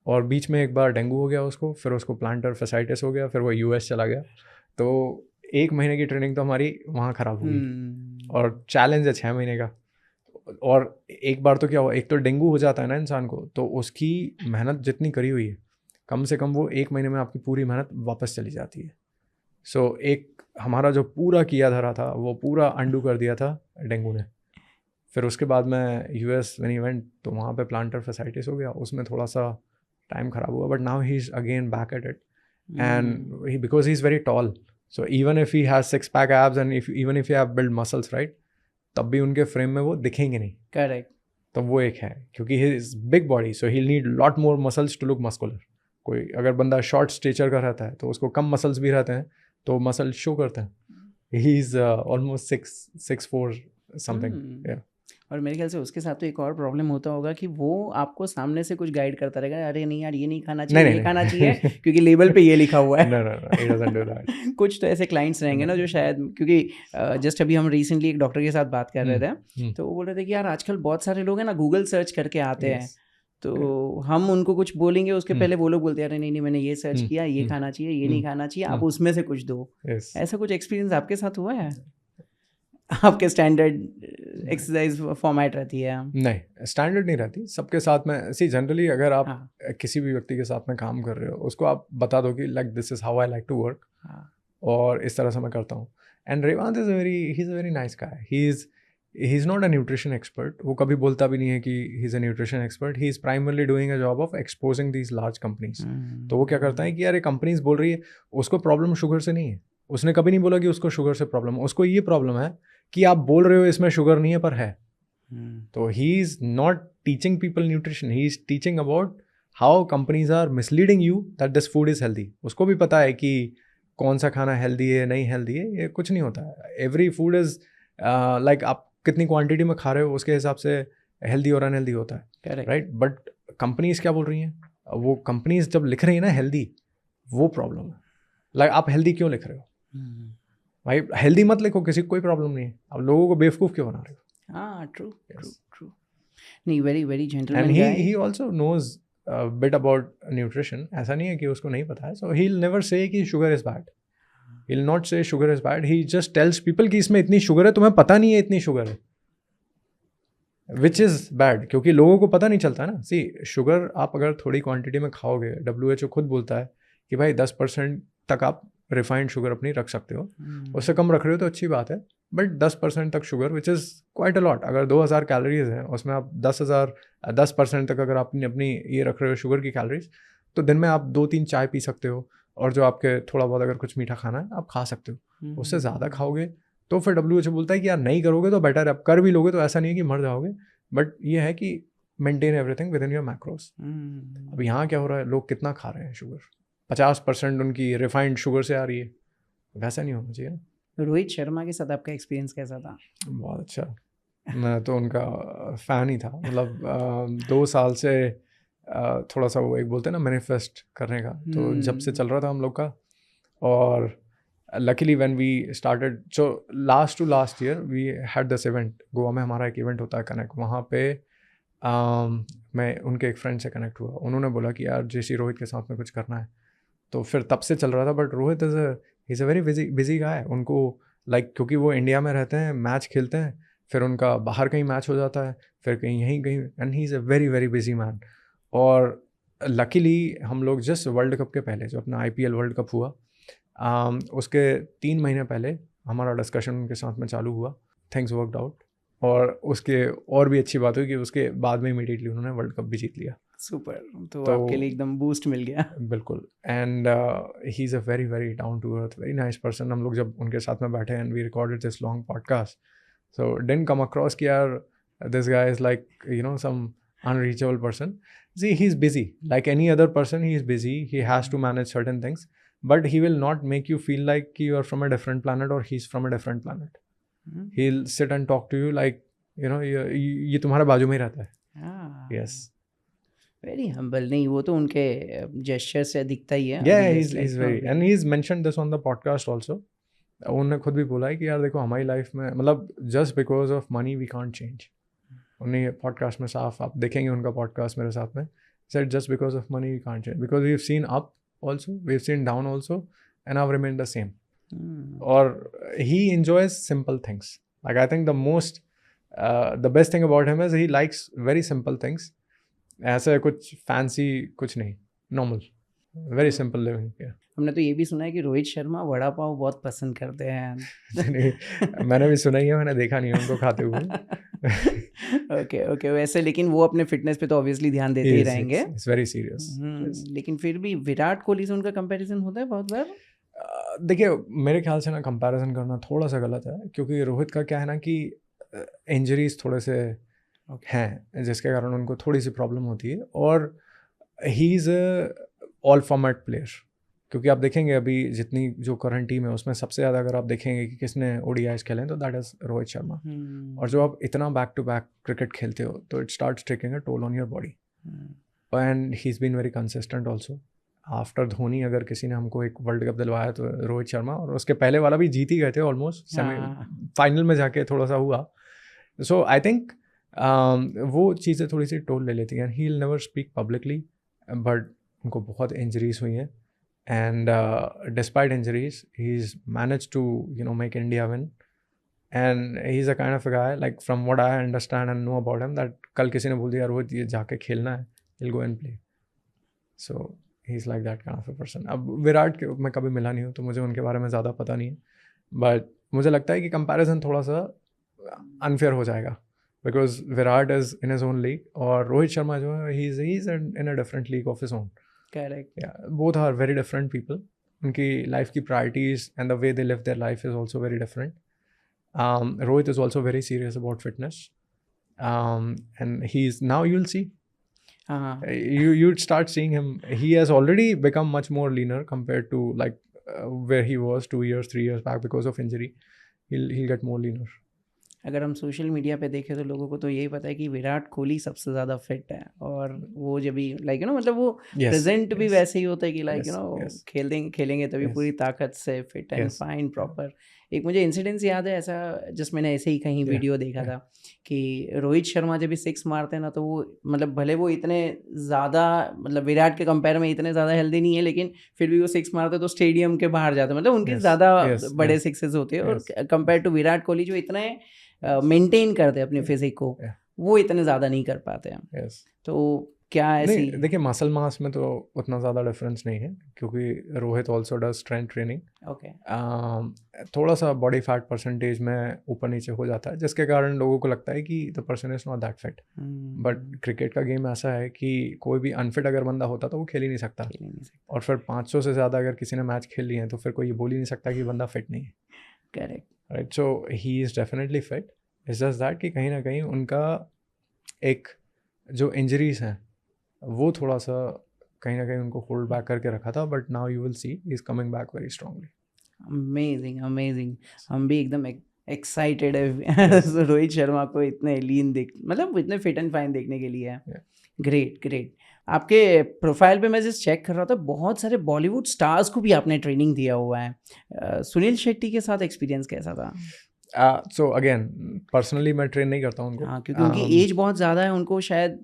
और बीच में एक बार डेंगू हो गया उसको, फिर उसको प्लांटर फेसाइटिस हो गया, फिर वो यूएस चला गया। तो 1 महीने की ट्रेनिंग तो हमारी वहाँ ख़राब हो गई। और चैलेंज है 6 महीने का। और एक बार तो क्या हुआ, एक तो डेंगू हो जाता है ना इंसान को, तो उसकी मेहनत जितनी करी हुई है, कम से कम वो 1 महीने में आपकी पूरी मेहनत वापस चली जाती है। सो एक हमारा जो पूरा किया धरा था वो पूरा अंडू कर दिया था डेंगू ने। फिर उसके बाद में यूएस व्हेन ही वेंट, तो वहाँ पे प्लांटर फेसाइटिस हो गया, उसमें थोड़ा सा टाइम ख़राब हुआ। But now he is again back at it, and he because he is very tall, so even if he has 6-pack abs and even if you have build muscles right, तब भी उनके frame में वो दिखेंगे नहीं। Correct. तो वो एक है, क्योंकि he is big body, so he need lot more muscles to look muscular. कोई अगर बंदा शॉर्ट स्टेचर का रहता है तो उसको कम मसल्स भी रहते हैं, तो मसल शो करते हैं। He is almost 6'4" something. और मेरे ख्याल से उसके साथ तो एक और प्रॉब्लम होता होगा कि वो आपको सामने से कुछ गाइड करता रहेगा, अरे नहीं यार ये नहीं खाना चाहिए, ये खाना चाहिए क्योंकि लेबल पे ये लिखा हुआ है। he doesn't do that. कुछ तो ऐसे क्लाइंट्स रहेंगे ना जो शायद, क्योंकि जस्ट अभी हम रिसेंटली एक डॉक्टर के साथ बात कर रहे थे, तो वो बोल रहे थे कि यार आजकल बहुत सारे लोग हैं ना गूगल सर्च करके आते हैं, तो हम उनको कुछ बोलेंगे उसके पहले वो लोग बोलते हैं अरे नहीं मैंने ये सर्च किया, ये खाना चाहिए, ये नहीं खाना चाहिए, आप उसमें से कुछ दो। ऐसा कुछ एक्सपीरियंस आपके साथ हुआ है? आपके स्टैंडर्ड एक्सरसाइज फॉर्मेट रहती है? नहीं, स्टैंडर्ड नहीं रहती सबके साथ में। सी जनरली अगर आप किसी भी व्यक्ति के साथ में काम कर रहे हो, उसको आप बता दो कि like this is how I like to work, और इस तरह से मैं करता हूँ। And Revant is a very nice guy. He is not a nutrition expert. वो कभी बोलता भी नहीं है कि he is a nutrition expert. He is primarily doing a job of exposing these large companies. तो वो क्या करता है कि यार ये कंपनीज बोल रही है, उसको प्रॉब्लम शुगर से नहीं है। उसने कभी नहीं बोला कि उसको शुगर से प्रॉब्लम है, उसको ये प्रॉब्लम है कि आप बोल रहे हो इसमें शुगर नहीं है पर है। तो he is not teaching people nutrition, he is teaching about how companies are misleading you that this food is healthy. उसको भी पता है कि कौन सा खाना हेल्दी है नहीं हेल्दी है, ये कुछ नहीं होता है। एवरी फूड इज़ लाइक आप कितनी क्वांटिटी में खा रहे हो उसके हिसाब से हेल्दी और अनहेल्दी होता है, राइट? बट कंपनीज क्या बोल रही हैं, वो कंपनीज जब लिख रही है ना हेल्दी, वो प्रॉब्लम है। लाइक आप हेल्दी क्यों लिख रहे हो भाई? हेल्दी मत लिखो, किसी को कोई प्रॉब्लम नहीं है, आप लोगों को बेवकूफ़ क्यों बना रहे हो? हाँ, ट्रू। नहीं, very very gentleman guy. And he also knows bit about nutrition. ऐसा नहीं है कि उसको नहीं पता है। सो ही विल नेवर से कि sugar is bad, he will not say sugar is bad. He just tells people कि इसमें इतनी शुगर है, तुम्हें पता नहीं है इतनी शुगर है, विच इज़ बैड, क्योंकि लोगों को पता नहीं चलता ना। सी शुगर आप अगर थोड़ी क्वांटिटी में खाओगे, WHO खुद बोलता है कि भाई 10% तक आप रिफाइंड शुगर अपनी रख सकते हो, उससे कम रख रहे हो तो अच्छी बात है, बट 10% तक sugar which is quite a lot. अगर 2000 कैलोरीज हैं, उसमें आप 10% तक अगर आपने अपनी ये रख रहे हो शुगर की कैलोरीज, तो दिन में आप 2-3 चाय पी सकते हो, और जो आपके थोड़ा बहुत अगर कुछ मीठा खाना है आप खा सकते हो। उससे ज़्यादा खाओगे तो फिर WHO बोलता है कि यार नहीं करोगे तो बेटर है, अब कर भी लोगे तो ऐसा नहीं है कि मर जाओगे, बट ये है कि maintain everything with in your macros. अब यहाँ क्या हो रहा है, लोग कितना खा रहे हैं शुगर, 50% उनकी रिफाइंड शुगर से आ रही है, वैसा नहीं होना चाहिए। रोहित शर्मा के साथ आपका एक्सपीरियंस कैसा था? बहुत अच्छा, मैं तो उनका फ़ैन ही था। मतलब 2 साल से थोड़ा सा वो एक बोलते हैं ना मैनिफेस्ट करने का, तो जब से चल रहा था हम लोग का। और luckily when we started, so last two last year we had this event. Goa में हमारा एक इवेंट होता है कनेक्ट, वहाँ पे मैं उनके एक फ्रेंड से कनेक्ट हुआ। उन्होंने बोला कि यार जेसी रोहित के साथ में कुछ करना है, तो फिर तब से चल रहा था। But Rohit is a very busy guy. उनको क्योंकि वो इंडिया में रहते हैं, मैच खेलते हैं, फिर उनका बाहर कहीं मैच हो जाता है, फिर कहीं यहीं कहीं, and he is a very very busy man. और लकीली हम लोग जस्ट वर्ल्ड कप के पहले, जो अपना IPL वर्ल्ड कप हुआ, उसके 3 महीने पहले हमारा डिस्कशन उनके साथ में चालू हुआ। थिंग्स वर्कड आउट, और उसके और भी अच्छी बात हुई कि उसके बाद में इमीडिएटली उन्होंने वर्ल्ड कप भी जीत लिया। सुपर, तो आपके लिए एकदम बूस्ट मिल गया। बिल्कुल। And he is a very very down to earth, very nice person. हम लोग जब उनके साथ में बैठे and we recorded this long podcast, so didn't come across कि यार this guy is like some unreachable person. See, he's busy like any other person. He is busy, he has to manage certain things, but he will not make you feel like you are from a different planet or he's from a different planet. He'll sit and talk to you like ये तुम्हारे बाजू में ही रहता है। Yes, very humble। नहीं, वो तो उनके जेस्चर से दिखता ही है। yeah, he's very, and he's mentioned this on the podcast also. उन्होंने खुद भी बोला है कि यार देखो, हमारी लाइफ में मतलब just because of money we can't change। उन्हें पॉडकास्ट में साफ आप देखेंगे, उनका पॉडकास्ट मेरे साथ में, said just because of money we can't change, because we've seen up also, we've seen down also, and I've remained the same. Or he enjoys simple things. Like I think the best thing about him is he likes very simple things. ऐसा कुछ fancy कुछ नहीं, normal, very simple living. Yeah. हमने तो ये भी सुना है कि रोहित शर्मा वड़ा पाव बहुत पसंद करते हैं। मैंने भी सुना ही है, मैंने देखा नहीं है उनको खाते हुए। ओके वैसे, लेकिन वो अपने फिटनेस पे तो ऑब्वियसली ध्यान देते ही रहेंगे। It's very serious. लेकिन फिर भी विराट कोहली से उनका कंपैरिजन होता है बहुत बार। देखिए, मेरे ख्याल से ना कंपैरिजन करना थोड़ा सा गलत है, क्योंकि रोहित का क्या है ना कि इंजरीज थोड़े से हैं, जिसके कारण उनको थोड़ी सी प्रॉब्लम होती है। और he is all format player, क्योंकि आप देखेंगे अभी जितनी जो करंट टीम है उसमें सबसे ज़्यादा अगर आप देखेंगे कि किसने ODIs खेले तो दैट इज़ रोहित शर्मा। और जब आप इतना बैक टू बैक क्रिकेट खेलते हो तो it starts taking a toll on your body. And he is been very consistent also. After Dhoni अगर किसी ने हमको एक वर्ल्ड कप दिलवाया तो रोहित शर्मा, और उसके पहले वाला भी जीत ही गए थे ऑलमोस्ट, फाइनल में जाके थोड़ा सा हुआ। सो आई थिंक वो चीज़ें थोड़ी सी टोल ले लेती हैं। He will never speak publicly, but उनको बहुत इंजरीज हुई हैं, and despite injuries he's managed to make India win, and he's a kind of a guy, like from what I understand and know about him, that कल किसी ने बोल दिया रोहित ये जाके खेलना है, he'll go and play. So he's like that kind of a person. अब विराट के मैं कभी मिला नहीं हूँ तो मुझे उनके बारे में ज़्यादा पता नहीं है, बट मुझे लगता है कि कंपैरिजन थोड़ा सा अनफेयर हो जाएगा, because Virat is in his own league और रोहित शर्मा जो है he is in a different league of his own. Correct. Yeah, both are very different people. उनकी लाइफ की priorities and the way they live their life is also very different. Rohit is also very serious about fitness, and he's now you'll see. You'd start seeing him. He has already become much more leaner compared to where he was 2 years, 3 years back because of injury. He'll get more leaner. अगर हम social media पे देखें तो लोगों को तो यही पता है कि विराट कोहली सबसे ज़्यादा फिट है, और वो जब भी मतलब वो प्रेजेंट भी वैसे ही होता है कि खेलेंगे तभी पूरी ताकत से फिट एंड फाइन प्रॉपर। एक मुझे इंसिडेंस याद है ऐसा, जस्ट मैंने ऐसे ही कहीं वीडियो देखा था कि रोहित शर्मा जब भी 6 मारते हैं ना तो वो भले वो इतने ज़्यादा विराट के कंपेयर में इतने ज़्यादा हेल्दी नहीं है, लेकिन फिर भी वो 6 मारते तो स्टेडियम के बाहर जाते हैं, उनके ज़्यादा बड़े 6s होते हैं। और कंपेयर टू विराट कोहली जो इतने मेंटेन करते हैं अपने फिजिक को, वो इतने ज़्यादा नहीं कर पाते हैं। तो क्या ऐसी देखिए मसल मास में तो उतना ज़्यादा डिफरेंस नहीं है, क्योंकि Rohit also does strength training. थोड़ा सा बॉडी फैट परसेंटेज में ऊपर नीचे हो जाता है, जिसके कारण लोगों को लगता है कि the person is not that fit. But cricket का गेम ऐसा है कि कोई भी अनफिट अगर बंदा होता तो वो खेल ही नहीं सकता। और फिर 500 से ज़्यादा अगर किसी ने मैच खेल लिए हैं तो फिर कोई ये बोल ही नहीं सकता कि बंदा फिट नहीं है। Correct, right. So he is definitely fit. It's just that कि कहीं ना कहीं उनका एक जो इंजरीज हैं वो थोड़ा सा कहीं ना कहीं उनको होल्ड बैक करके रखा था, but now you will see he is coming back very strongly. Amazing amazing. हम भी एकदम एक्साइटेड है रोहित शर्मा को इतने लीन देख, मतलब इतने फिट एंड फाइन देखने के लिए। Great great. आपके प्रोफाइल पे मैं जस्ट चेक कर रहा था, बहुत सारे बॉलीवुड स्टार्स को भी आपने ट्रेनिंग दिया हुआ है। सुनील शेट्टी के साथ एक्सपीरियंस कैसा था? सो अगेन पर्सनली मैं ट्रेन नहीं करता हूँ उनको। हाँ, क्योंकि उनकी एज बहुत ज़्यादा है, उनको शायद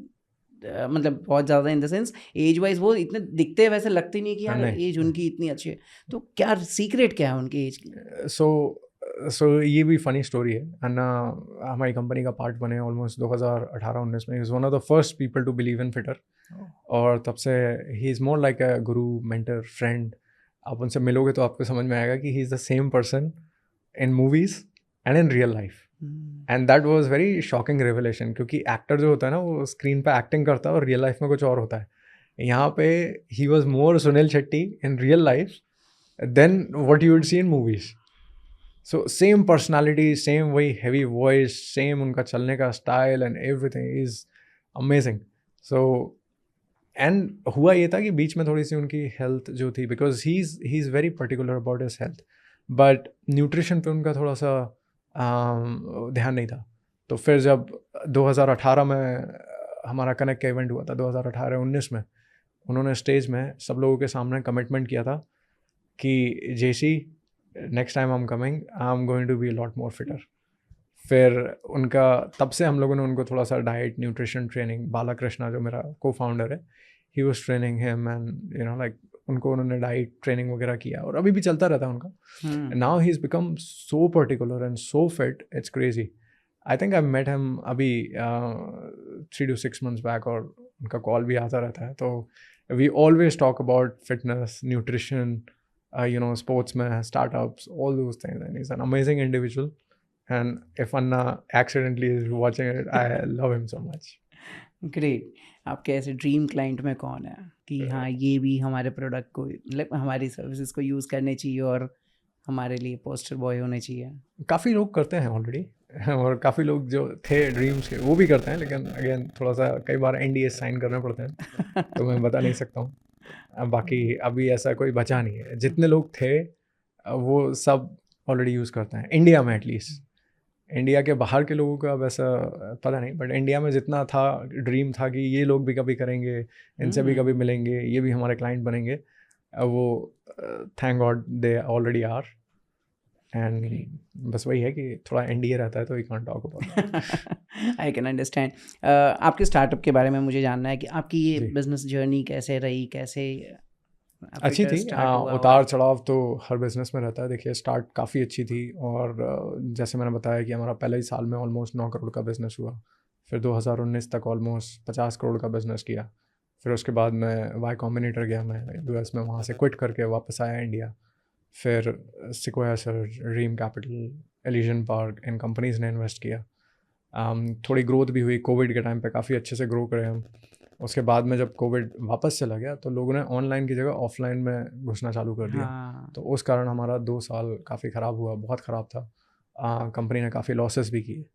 मतलब बहुत ज़्यादा in the sense age wise वो इतने दिखते हैं, वैसे लगते नहीं कि यार एज उनकी इतनी अच्छी है। तो क्या सीक्रेट क्या है उनकी एज की? सो ये भी फनी स्टोरी है। अन्ना हमारी कंपनी का पार्ट बने ऑलमोस्ट 2018-19 में। He is one of the first people to believe in fitter, और तब से he is more like a Guru, mentor, friend. आप उनसे मिलोगे तो आपको समझ में आएगा कि he is the same person in movies and in real life. And that was very shocking revelation, क्योंकि एक्टर जो होता है ना वो स्क्रीन पे एक्टिंग करता है और रियल लाइफ में कुछ और होता है। यहाँ पे he was more Sunil Shetty in real life than what you would see in movies. So same personality, same वही हैवी वॉइस, सेम उनका चलने का style and everything is amazing. So and हुआ ये था कि बीच में थोड़ी सी उनकी हेल्थ जो थी, because he is very particular about his health, but nutrition पे उनका थोड़ा सा ध्यान नहीं था। तो फिर जब 2018 में हमारा कनेक्ट का इवेंट हुआ था, 2018-19 में, उन्होंने स्टेज में सब लोगों के सामने कमिटमेंट किया था कि JC next time I am coming, I am going to be lot more fitter. फिर उनका तब से हम लोगों ने उनको थोड़ा सा डाइट, न्यूट्रिशन ट्रेनिंग, बालाकृष्णा जो मेरा को फाउंडर है, he was training him and you know like उनको उन्होंने डाइट ट्रेनिंग वगैरह किया, और अभी भी चलता रहता है उनका। Now he is become so particular and so fit, it's crazy. I think I met him अभी 3 to 6 months बैक, और उनका कॉल भी आता रहता है। तो we always talk about fitness, nutrition, you know, sportsmen, startups, all those things. And he's an amazing individual. And if Anna accidentally is watching it, I love him so much. Great. आपके ऐसे dream client में कौन है कि हाँ ये भी हमारे प्रोडक्ट को, मतलब हमारी सर्विसेज को यूज़ करने चाहिए और हमारे लिए पोस्टर बॉय होने चाहिए? काफ़ी लोग करते हैं ऑलरेडी, और काफ़ी लोग जो थे ड्रीम्स के वो भी करते हैं, लेकिन अगेन थोड़ा सा कई बार NDA साइन करने पड़ते हैं, तो मैं बता नहीं सकता हूँ। बाकी अभी ऐसा कोई बचा नहीं है। जितने लोग थे वो सब ऑलरेडी यूज़ करते हैं, इंडिया में एटलीस्ट। इंडिया के बाहर के लोगों का वैसा पता नहीं, बट इंडिया में जितना था ड्रीम था कि ये लोग भी कभी करेंगे, इनसे भी कभी मिलेंगे, ये भी हमारे क्लाइंट बनेंगे, वो thank God they already are. And बस वही है कि थोड़ा NDA रहता है तो we can't talk about. I can understand. आपके स्टार्टअप के बारे में मुझे जानना है कि आपकी ये बिजनेस जर्नी कैसे रही, कैसे अच्छी थी। उतार चढ़ाव तो हर बिज़नेस में रहता है। देखिए स्टार्ट काफ़ी अच्छी थी, और जैसे मैंने बताया कि हमारा पहले ही साल में ऑलमोस्ट 9 करोड़ का बिज़नेस हुआ। फिर 2019 तक ऑलमोस्ट 50 करोड़ का बिज़नेस किया। फिर उसके बाद मैं वाई कॉम्बिनेटर गया, मैं US में, वहाँ से क्विट करके वापस आया इंडिया। फिर Sequoia search, Dream Capital, Elysian Park, इन कंपनीज़ ने इन्वेस्ट किया। थोड़ी ग्रोथ भी हुई कोविड के टाइम पे, काफ़ी अच्छे से ग्रो करे हम। उसके बाद में जब कोविड वापस चला गया तो लोगों ने ऑनलाइन की जगह ऑफलाइन में घुसना चालू कर दिया। तो उस कारण हमारा 2 साल काफ़ी ख़राब हुआ, बहुत ख़राब था। कंपनी ने काफ़ी लॉसेस भी किए।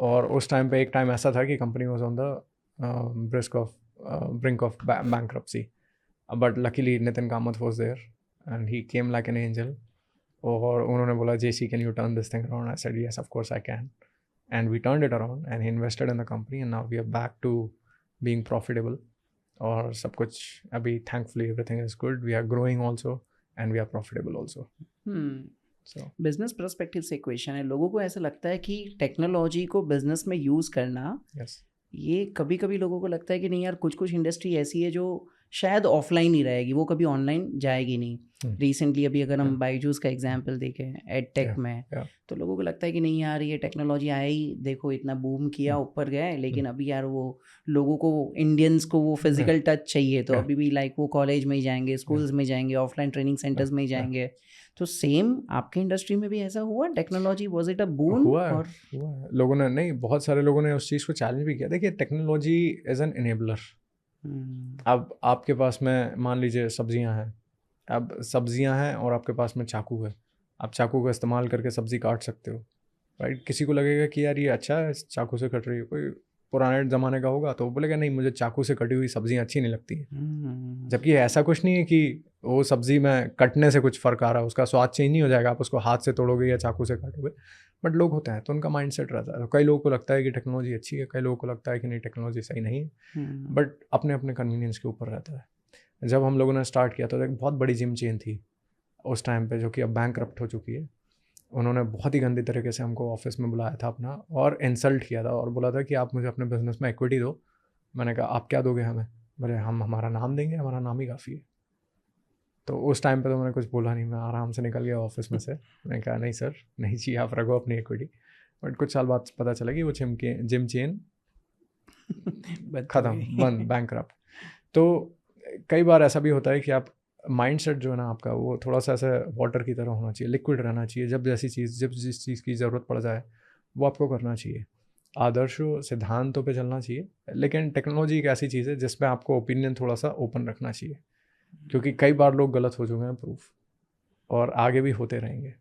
और उस टाइम पे एक टाइम ऐसा था कि company was on the brink of bankruptcy, but luckily Nitin Kamath was there and he came like an angel, और उन्होंने बोला JC can you turn this thing around? I said yes of course I can, and we turned it around and he invested in the company, and now we are back to being profitable, और सब कुछ अभी thankfully everything is good, we are growing also and we are profitable also. So business perspective से question है, लोगों को ऐसा लगता है कि टेक्नोलॉजी को बिजनेस में यूज़ करना, ये कभी कभी लोगों को लगता है कि नहीं यार कुछ इंडस्ट्री ऐसी है जो शायद ऑफलाइन ही रहेगी, वो कभी ऑनलाइन जाएगी नहीं। रिसेंटली अभी अगर हम बायजूस का एग्जांपल देखें एडटेक में, तो लोगों को लगता है कि नहीं यार ये टेक्नोलॉजी आई, देखो इतना बूम किया, ऊपर गए, लेकिन अभी यार वो लोगों को, इंडियंस को वो फिजिकल टच चाहिए, तो अभी भी लाइक वो कॉलेज में ही जाएंगे, स्कूल्स में जाएंगे, ऑफलाइन ट्रेनिंग सेंटर्स में ही जाएंगे। तो सेम आपके इंडस्ट्री में भी ऐसा हुआ? टेक्नोलॉजी वाज इट अ बून? हुआ लोगों ने, नहीं बहुत सारे लोगों ने उस चीज़ को चैलेंज भी किया। देखिए टेक्नोलॉजी इज़ एन इनेबलर। अब आपके पास में मान लीजिए सब्जियां हैं, अब सब्जियां हैं और आपके पास में चाकू है, आप चाकू का इस्तेमाल करके सब्ज़ी काट सकते हो, राइट? किसी को लगेगा कि यार ये अच्छा है, चाकू से कट रही है, कोई पुराने ज़माने का होगा तो वो बोलेगा नहीं मुझे चाकू से कटी हुई सब्जियां अच्छी नहीं लगती हैं। जबकि ऐसा कुछ नहीं है कि वो सब्जी में कटने से कुछ फ़र्क आ रहा है, उसका स्वाद चेंज नहीं हो जाएगा, आप उसको हाथ से तोड़ोगे या चाकू से काटोगे। बट लोग होते हैं तो उनका माइंड सेट रहता है। तो कई लोगों को लगता है कि टेक्नोलॉजी अच्छी है, कई लोगों को लगता है कि नहीं टेक्नोलॉजी सही नहीं है, बट अपने अपने कन्वीनियंस के ऊपर रहता है। जब हम लोगों ने स्टार्ट किया तो एक बहुत बड़ी जिम चेन थी उस टाइम पे, जो कि अब बैंकरप्ट हो चुकी है। उन्होंने बहुत ही गंदी तरीके से हमको ऑफिस में बुलाया था अपना और इंसल्ट किया था और बोला था कि आप मुझे अपने बिजनेस में इक्विटी दो। मैंने कहा आप क्या दोगे हमें? बोले हम हमारा नाम देंगे, हमारा नाम ही काफ़ी है। तो उस टाइम पे तो मैंने कुछ बोला नहीं, मैं आराम से निकल गया ऑफिस में से। मैंने कहा नहीं सर, नहीं चाहिए, आप रखो अपनी इक्विटी। बट कुछ साल बाद पता चला कि वो जिम चेन ख़त्म, बंद, बैंकरप्ट। तो कई बार ऐसा भी होता है कि आप माइंड सेट जो है ना आपका, वो थोड़ा सा ऐसा वाटर की तरह होना चाहिए, लिक्विड रहना चाहिए। जब जिस चीज़ की ज़रूरत पड़ जाए वो आपको करना चाहिए। आदर्शों सिद्धांतों पे चलना चाहिए, लेकिन टेक्नोलॉजी एक ऐसी चीज़ है जिसमें आपको ओपिनियन थोड़ा सा ओपन रखना चाहिए, क्योंकि कई बार लोग गलत हो चुके हैं प्रूफ, और आगे भी होते रहेंगे।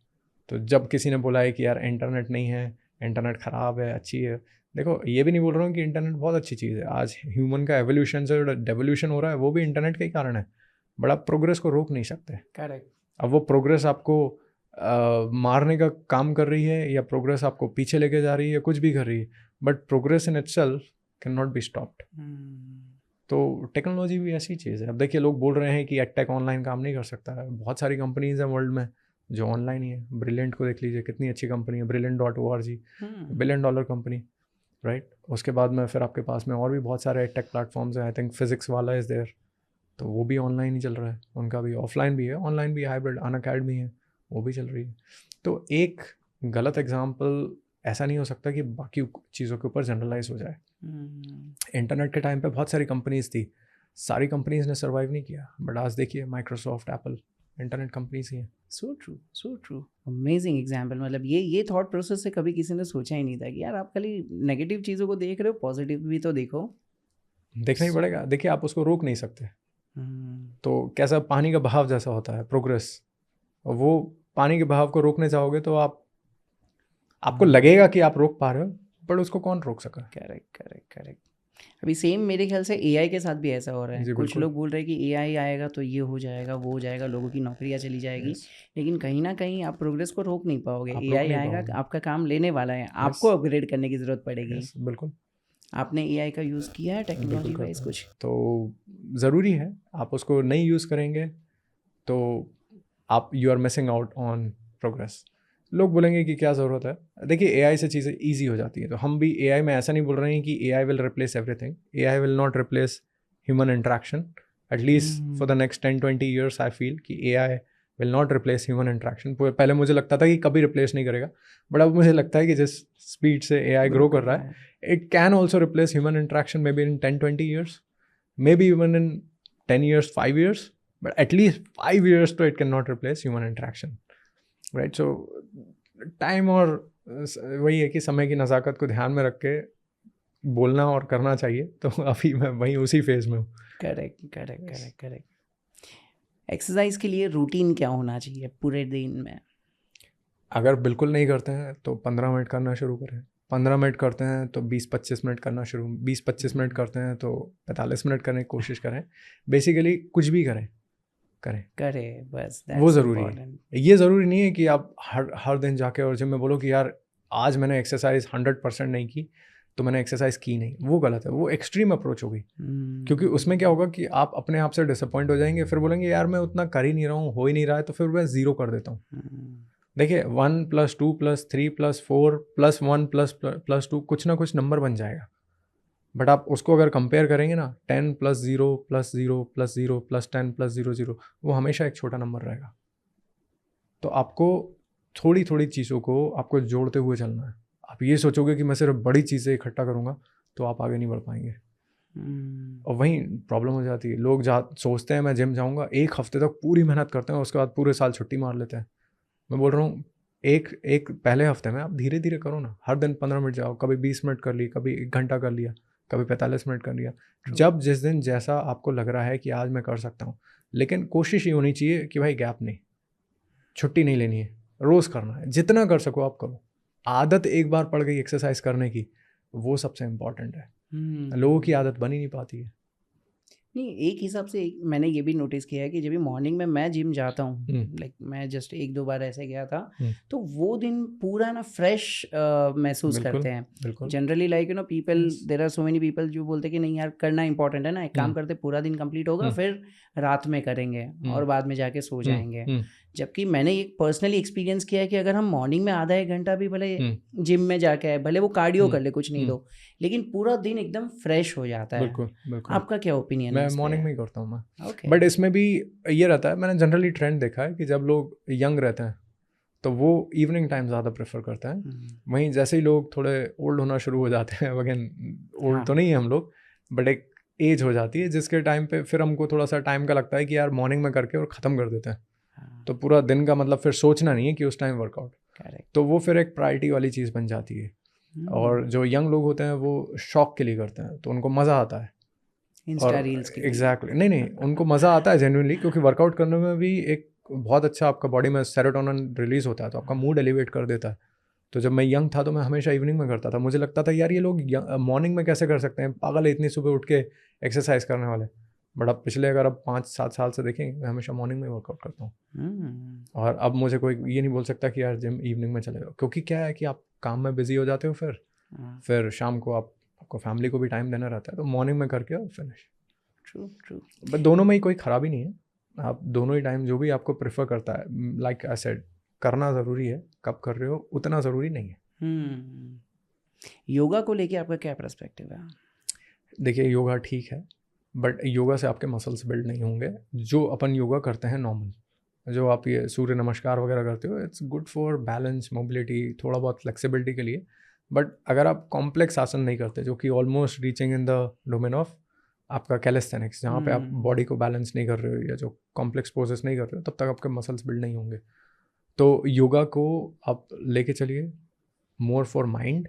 तो जब किसी ने बोला है कि यार इंटरनेट नहीं है, इंटरनेट ख़राब है, अच्छी है, देखो ये भी नहीं बोल रहा हूँ कि इंटरनेट बहुत अच्छी चीज़ है। आज ह्यूमन का एवोल्यूशन से जो डेवोल्यूशन हो रहा है वो भी इंटरनेट का ही कारण है, बट आप प्रोग्रेस को रोक नहीं सकते। करेक्ट। अब वो प्रोग्रेस आपको मारने का काम कर रही है या प्रोग्रेस आपको पीछे लेके जा रही है, कुछ भी कर रही है, but progress in itself can not be stopped. तो टेक्नोलॉजी भी ऐसी चीज़ है। अब देखिए लोग बोल रहे हैं कि एडटेक ऑनलाइन काम नहीं कर सकता है। बहुत सारी कंपनीज हैं वर्ल्ड में जो ऑनलाइन ही है। ब्रिलियंट को देख लीजिए, कितनी अच्छी कंपनी है, Brilliant.org, $1 बिलियन कंपनी, राइट। उसके बाद में फिर आपके पास में और भी बहुत सारे एडटेक प्लेटफॉर्म्स हैं। आई थिंक फिजिक्स वाला इज़ देयर, तो वो भी ऑनलाइन ही चल रहा है। उनका भी ऑफलाइन भी है, ऑनलाइन भी, हाइब्रिड। अनअकैडमी है, वो भी चल रही है। तो एक गलत एग्जाम्पल ऐसा नहीं हो सकता कि बाकी चीज़ों के ऊपर जनरलाइज हो जाए। इंटरनेट के टाइम पे बहुत सारी कंपनीज थी, सारी कंपनीज ने सर्वाइव नहीं किया, बट आज देखिए माइक्रोसॉफ्ट, एप्पल, इंटरनेट कंपनीज ही हैं। So true, amazing example. मतलब ये थॉट प्रोसेस से कभी किसी ने सोचा ही नहीं था कि यार आप खाली नेगेटिव चीज़ों को देख रहे हो, पॉजिटिव भी तो देखो। देखना ही पड़ेगा। देखिए आप उसको रोक नहीं सकते। तो कैसा पानी का बहाव जैसा होता है प्रोग्रेस, और वो पानी के बहाव को रोकने चाहोगे तो आपको लगेगा कि आप रोक पा रहे हो, बट उसको कौन रोक सका। करेक्ट। अभी सेम मेरे ख्याल से एआई के साथ भी ऐसा हो रहा है। कुछ लोग बोल रहे हैं कि एआई आएगा तो ये हो जाएगा, वो हो जाएगा, लोगों की नौकरियां चली जाएगी। लेकिन कहीं ना कहीं आप प्रोग्रेस को रोक नहीं पाओगे। एआई आएगा, आपका काम लेने वाला है, आपको अपग्रेड करने की ज़रूरत पड़ेगी। बिल्कुल। आपने एआई का यूज़ किया है टेक्नोलॉजी वाइज कुछ? तो ज़रूरी है, आप उसको नहीं यूज़ करेंगे तो आप you are missing out on progress. लोग बोलेंगे कि क्या ज़रूरत है। देखिए एआई से चीज़ें ईजी हो जाती हैं, तो हम भी एआई में ऐसा नहीं बोल रहे हैं कि AI will replace everything. AI will not replace human interaction, at least for the next 10-20 years. I feel कि AI will not replace human interaction. पहले मुझे लगता था कि कभी रिप्लेस नहीं करेगा, बट अब मुझे लगता है कि जिस स्पीड से एआई ग्रो कर रहा है, it can also replace human interaction may be in 10-20 years, may be even in 10 years, 5 years, but at least 5 years तो it cannot replace human interaction, right? So time और वही है कि समय की नज़ाकत को ध्यान में रख के बोलना और करना चाहिए। तो अभी मैं वही उसी फेज में हूँ। करेक्ट। एक्सरसाइज के लिए रूटीन क्या होना चाहिए पूरे दिन में? अगर बिल्कुल नहीं करते हैं तो 15 मिनट करना शुरू करें। 15 मिनट करते हैं तो 20-25 मिनट करना शुरू, 20-25 मिनट करते हैं तो 45 मिनट करने की कोशिश करें। बेसिकली कुछ भी करें बस, वो ज़रूरी है। ये ज़रूरी नहीं है कि आप हर दिन जाके और जिम में बोलो कि यार आज मैंने एक्सरसाइज 100% नहीं की तो मैंने एक्सरसाइज की नहीं। वो गलत है, वो एक्सट्रीम अप्रोच होगी। क्योंकि उसमें क्या होगा कि आप अपने आप से डिसअपॉइंट हो जाएंगे, फिर बोलेंगे यार मैं उतना कर ही नहीं रहा हूँ, हो ही नहीं रहा है, तो फिर मैं 0 कर देता हूँ। देखिए 1 + 2 + 3 + 4 + 1 + 2 कुछ ना कुछ नंबर बन जाएगा। बट आप उसको अगर कंपेयर करेंगे ना, 10 + 0 + 0 + 0 + 10 + 0 0, वो हमेशा एक छोटा नंबर रहेगा। तो आपको थोड़ी थोड़ी चीज़ों को आपको जोड़ते हुए चलना है। आप ये सोचोगे कि मैं सिर्फ बड़ी चीज़ें इकट्ठा करूँगा तो आप आगे नहीं बढ़ पाएंगे। और वहीं प्रॉब्लम हो जाती है। लोग सोचते हैं मैं जिम जाऊँगा, 1 हफ्ते तक पूरी मेहनत करते हैं, उसके बाद पूरे साल छुट्टी मार लेते हैं। मैं बोल रहा हूँ एक पहले हफ्ते में आप धीरे धीरे करो ना। हर दिन 15 मिनट जाओ, कभी 20 मिनट कर ली, कभी 1 घंटा कर लिया, कभी 45 मिनट कर लिया। जब जिस दिन जैसा आपको लग रहा है कि आज मैं कर सकता हूँ, लेकिन कोशिश ये होनी चाहिए कि भाई गैप नहीं, छुट्टी नहीं लेनी है, रोज़ करना है। जितना कर सको आप करो। आदत एक बार पड़ गई एक्सरसाइज करने की, वो सबसे इम्पॉर्टेंट है। लोगों की आदत बन ही नहीं पाती है। नहीं, एक हिसाब से मैंने ये भी नोटिस किया है कि जब भी मॉर्निंग में मैं जिम जाता हूँ, लाइक मैं जस्ट 1-2 बार ऐसे गया था, तो वो दिन पूरा ना फ्रेश महसूस करते हैं generally. Like you know people, there are so many people जो बोलते हैं कि नहीं यार करना इंपॉर्टेंट है ना, एक काम करते पूरा दिन कंप्लीट होगा फिर रात में करेंगे और बाद में जाके सो जाएंगे। जबकि मैंने एक पर्सनली एक्सपीरियंस किया है कि अगर हम मॉर्निंग में आधा 1 घंटा भी भले जिम में जाके आए, भले वो कार्डियो कर ले, कुछ नहीं दो, लेकिन पूरा दिन एकदम फ्रेश हो जाता है। बिल्कुल। आपका क्या ओपिनियन है? मैं मॉर्निंग में ही करता हूँ मैं, बट इसमें भी ये रहता है, मैंने जनरली ट्रेंड देखा है कि जब लोग यंग रहते हैं तो वो इवनिंग टाइम ज़्यादा प्रेफर करते हैं। वहीं जैसे ही लोग थोड़े ओल्ड होना शुरू हो जाते हैं, अगेन ओल्ड तो नहीं है हम लोग, बट एक एज हो जाती है जिसके टाइम पे फिर हमको थोड़ा सा टाइम का लगता है कि यार मॉर्निंग में करके और ख़त्म कर देते हैं, तो पूरा दिन का मतलब फिर सोचना नहीं है कि उस टाइम वर्कआउट, तो वो फिर एक प्रायोरिटी वाली चीज़ बन जाती है। और जो यंग लोग होते हैं वो शौक के लिए करते हैं, तो उनको मज़ा आता है, इंस्टा रील्स के लिए। एग्जैक्टली, नहीं उनको मज़ा आता है जेन्युइनली, क्योंकि वर्कआउट करने में भी एक बहुत अच्छा आपका बॉडी में सेरोटोनिन रिलीज होता है, तो आपका मूड एलिवेट कर देता है। तो जब मैं यंग था तो मैं हमेशा इवनिंग में करता था, मुझे लगता था यार ये लोग मॉर्निंग में कैसे कर सकते हैं, पागल है इतनी सुबह उठ के एक्सरसाइज करने वाले। बट अब पिछले अगर अब 5-7 साल से देखेंगे, मैं हमेशा मॉर्निंग में वर्कआउट करता हूँ। और अब मुझे कोई ये नहीं बोल सकता कि यार जिम इवनिंग में चले जाओ, क्योंकि क्या है कि आप काम में बिजी हो जाते हो, फिर शाम को आपको फैमिली को भी टाइम देना रहता है, तो मॉर्निंग में करके और फिनिश। ट्रू। बट दोनों में ही कोई खराबी नहीं है, आप दोनों ही टाइम जो भी आपको प्रेफर करता है, लाइक आई सेड, करना ज़रूरी है, कब कर रहे हो उतना ज़रूरी नहीं है। योगा को लेके आपका क्या पर्सपेक्टिव है? देखिए योगा ठीक है, बट योगा से आपके मसल्स बिल्ड नहीं होंगे। जो अपन योगा करते हैं नॉर्मल, जो आप ये सूर्य नमस्कार वगैरह करते हो, it's good for balance, mobility, थोड़ा बहुत फ्लेक्सिबिलिटी के लिए। बट अगर आप कॉम्प्लेक्स आसन नहीं करते, जो कि almost reaching in the domain of आपका कैलिस्थेनिक्स, जहाँ पे आप बॉडी को बैलेंस नहीं कर रहे हो या जो कॉम्प्लेक्स पोजेस नहीं कर रहे हो, तब तक आपके मसल्स बिल्ड नहीं होंगे। तो योगा को आप लेके चलिए more for mind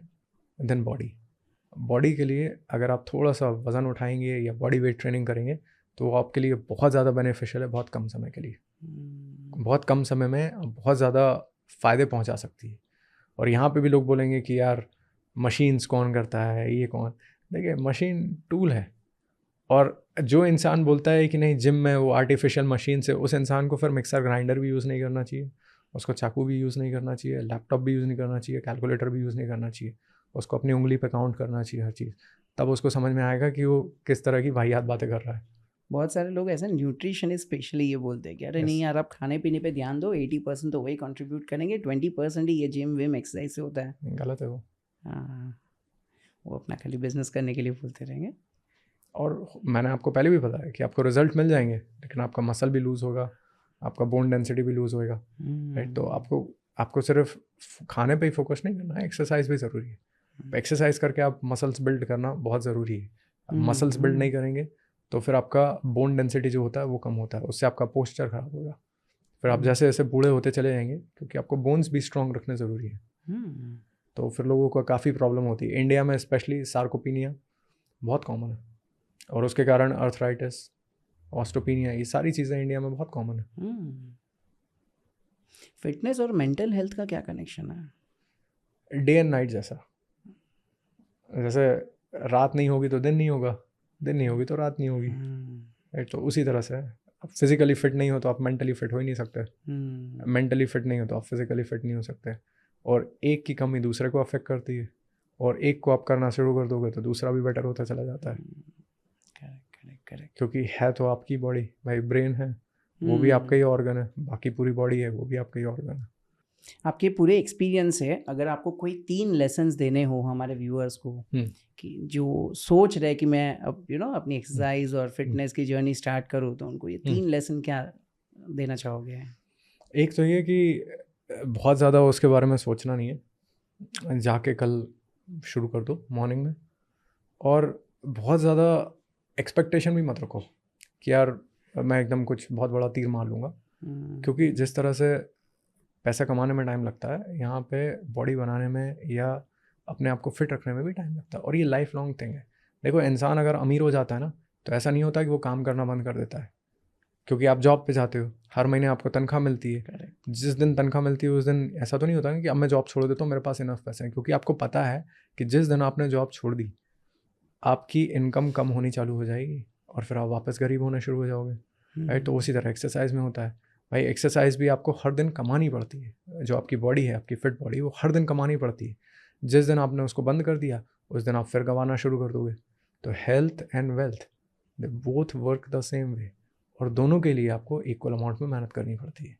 than body. Body के लिए अगर आप थोड़ा सा वज़न उठाएंगे या बॉडी वेट ट्रेनिंग करेंगे तो वो आपके लिए बहुत ज़्यादा बेनिफिशियल है, बहुत कम समय के लिए। बहुत कम समय में बहुत ज़्यादा फ़ायदे पहुंचा सकती है। और यहाँ पे भी लोग बोलेंगे कि यार मशीन्स कौन करता है, ये कौन। देखिए मशीन टूल है, और जो इंसान बोलता है कि नहीं जिम में वो आर्टिफिशियल मशीन से, उस इंसान को फिर मिक्सर ग्राइंडर भी यूज़ नहीं करना चाहिए, उसको चाकू भी यूज़ नहीं करना चाहिए, लैपटॉप भी यूज़ नहीं करना चाहिए, कैलकुलेटर भी यूज़ नहीं करना चाहिए, उसको अपनी उंगली पे काउंट करना चाहिए हर चीज़। तब उसको समझ में आएगा कि वो किस तरह की वाहियात बातें कर रहा है। बहुत सारे लोग ऐसे न्यूट्रिशनिस्ट स्पेशली ये बोलते हैं कि अरे नहीं यार आप खाने पीने पे ध्यान दो, 80% तो वही कंट्रीब्यूट करेंगे, 20% ही ये जिम विम एक्सरसाइज से होता है। गलत है वो। हाँ, वो अपना खाली बिजनेस करने के लिए बोलते रहेंगे। और मैंने आपको पहले भी बताया कि आपको रिजल्ट मिल जाएंगे, लेकिन आपका मसल भी लूज़ होगा, आपका बोन डेंसिटी भी लूज़ होएगा, राइट। तो आपको सिर्फ खाने पे ही फोकस नहीं करना है, एक्सरसाइज भी ज़रूरी है। एक्सरसाइज करके आप मसल्स बिल्ड करना बहुत ज़रूरी है। आप मसल्स बिल्ड नहीं करेंगे तो फिर आपका बोन डेंसिटी जो होता है वो कम होता है, उससे आपका पोस्चर खराब होगा। फिर आप जैसे जैसे बूढ़े होते चले जाएंगे, क्योंकि आपको बोन्स भी स्ट्रॉन्ग रखने ज़रूरी है, तो फिर लोगों को काफ़ी प्रॉब्लम होती है। इंडिया में स्पेशली सार्कोपीनिया बहुत कॉमन है, और उसके कारण अर्थराइटिस, ऑस्टोपीनिया, ये सारी चीज़ें इंडिया में बहुत कॉमन है। फिटनेस और मेंटल हेल्थ का क्या कनेक्शन है? डे एंड नाइट जैसा, जैसे रात नहीं होगी तो दिन नहीं होगा, दिन नहीं होगी तो रात नहीं होगी, राइट। तो उसी तरह से आप फिजिकली फिट नहीं हो तो आप मेंटली फिट हो ही नहीं सकते, मेंटली फिट नहीं हो तो आप फिजिकली फिट नहीं हो सकते। और एक की कमी दूसरे को अफेक्ट करती है, और एक को आप करना शुरू कर दोगे तो दूसरा भी बेटर होता चला जाता है। करेक्ट। क्योंकि है तो आपकी बॉडी, भाई ब्रेन है वो भी आपका ही ऑर्गन है, बाकी पूरी बॉडी है वो भी आपका ही ऑर्गन है। आपके पूरे एक्सपीरियंस से अगर आपको कोई 3 लेसन्स देने हो हमारे व्यूअर्स को, कि जो सोच रहे कि मैं अब अपनी एक्सरसाइज और फिटनेस की जर्नी स्टार्ट करूँ, तो उनको ये 3 लेसन क्या देना चाहोगे? एक तो ये कि बहुत ज़्यादा उसके बारे में सोचना नहीं है, जाके कल शुरू कर दो मॉर्निंग में। और बहुत ज़्यादा एक्सपेक्टेशन भी मत रखो कि यार मैं एकदम कुछ बहुत बड़ा तीर मार लूँगा, क्योंकि जिस तरह से पैसा कमाने में टाइम लगता है, यहाँ पे बॉडी बनाने में या अपने आप को फिट रखने में भी टाइम लगता है, और ये लाइफ लॉन्ग थिंग है। देखो इंसान अगर अमीर हो जाता है ना, तो ऐसा नहीं होता कि वो काम करना बंद कर देता है, क्योंकि आप जॉब पे जाते हो, हर महीने आपको तनख्वाह मिलती है। जिस दिन तनख्वाह मिलती है उस दिन ऐसा तो नहीं होता कि अब मैं जॉब छोड़ देता हूँ, मेरे पास इनफ पैसे हैं, क्योंकि आपको पता है कि जिस दिन आपने जॉब छोड़ दी आपकी इनकम कम होनी चालू हो जाएगी, और फिर आप वापस गरीब होना शुरू हो जाओगे, राइट। तो उसी तरह एक्सरसाइज में होता है भाई, एक्सरसाइज भी आपको हर दिन कमानी पड़ती है। जो आपकी बॉडी है, आपकी फिट बॉडी, वो हर दिन कमानी पड़ती है। जिस दिन आपने उसको बंद कर दिया उस दिन आप फिर गंवाना शुरू कर दोगे। तो health and wealth they both work the same way, और दोनों के लिए आपको इक्वल अमाउंट में मेहनत करनी पड़ती है।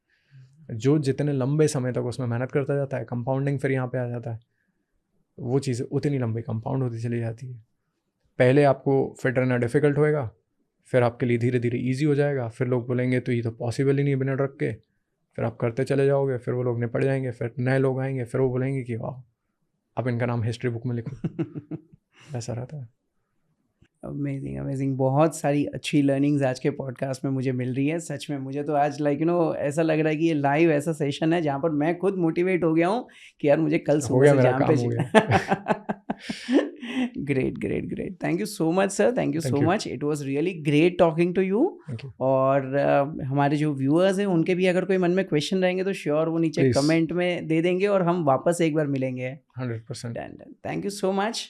जो जितने लंबे समय तक उसमें मेहनत करता जाता है, कंपाउंडिंग फिर यहाँ पे आ जाता है, वो चीज़ उतनी लंबी कंपाउंड होती चली जाती है। पहले आपको फिट रहना डिफ़िकल्ट होएगा, फिर आपके लिए धीरे धीरे ईजी हो जाएगा, फिर लोग बोलेंगे तो ये तो पॉसिबल ही नहीं बिना ड्रग के, फिर आप करते चले जाओगे, फिर वो लोग निपट जाएंगे, फिर नए लोग आएंगे, फिर वो बोलेंगे कि वाह अब इनका नाम हिस्ट्री बुक में लिखो। ऐसा रहता है। अमेजिंग अमेजिंग, बहुत सारी अच्छी लर्निंग्स आज के पॉडकास्ट में मुझे मिल रही है। सच में मुझे तो आज ऐसा लग रहा है कि ये लाइव ऐसा सेशन है जहाँ पर मैं खुद मोटिवेट हो गया हूँ कि यार मुझे कल सुबह से जाम पे great great great, thank you so much sir, thank you so much, it was really great talking to you. और हमारे जो व्यूअर्स हैं उनके भी अगर कोई मन में क्वेश्चन रहेंगे तो श्योर वो नीचे कमेंट में दे देंगे और हम वापस एक बार मिलेंगे। 100%। Thank you so much.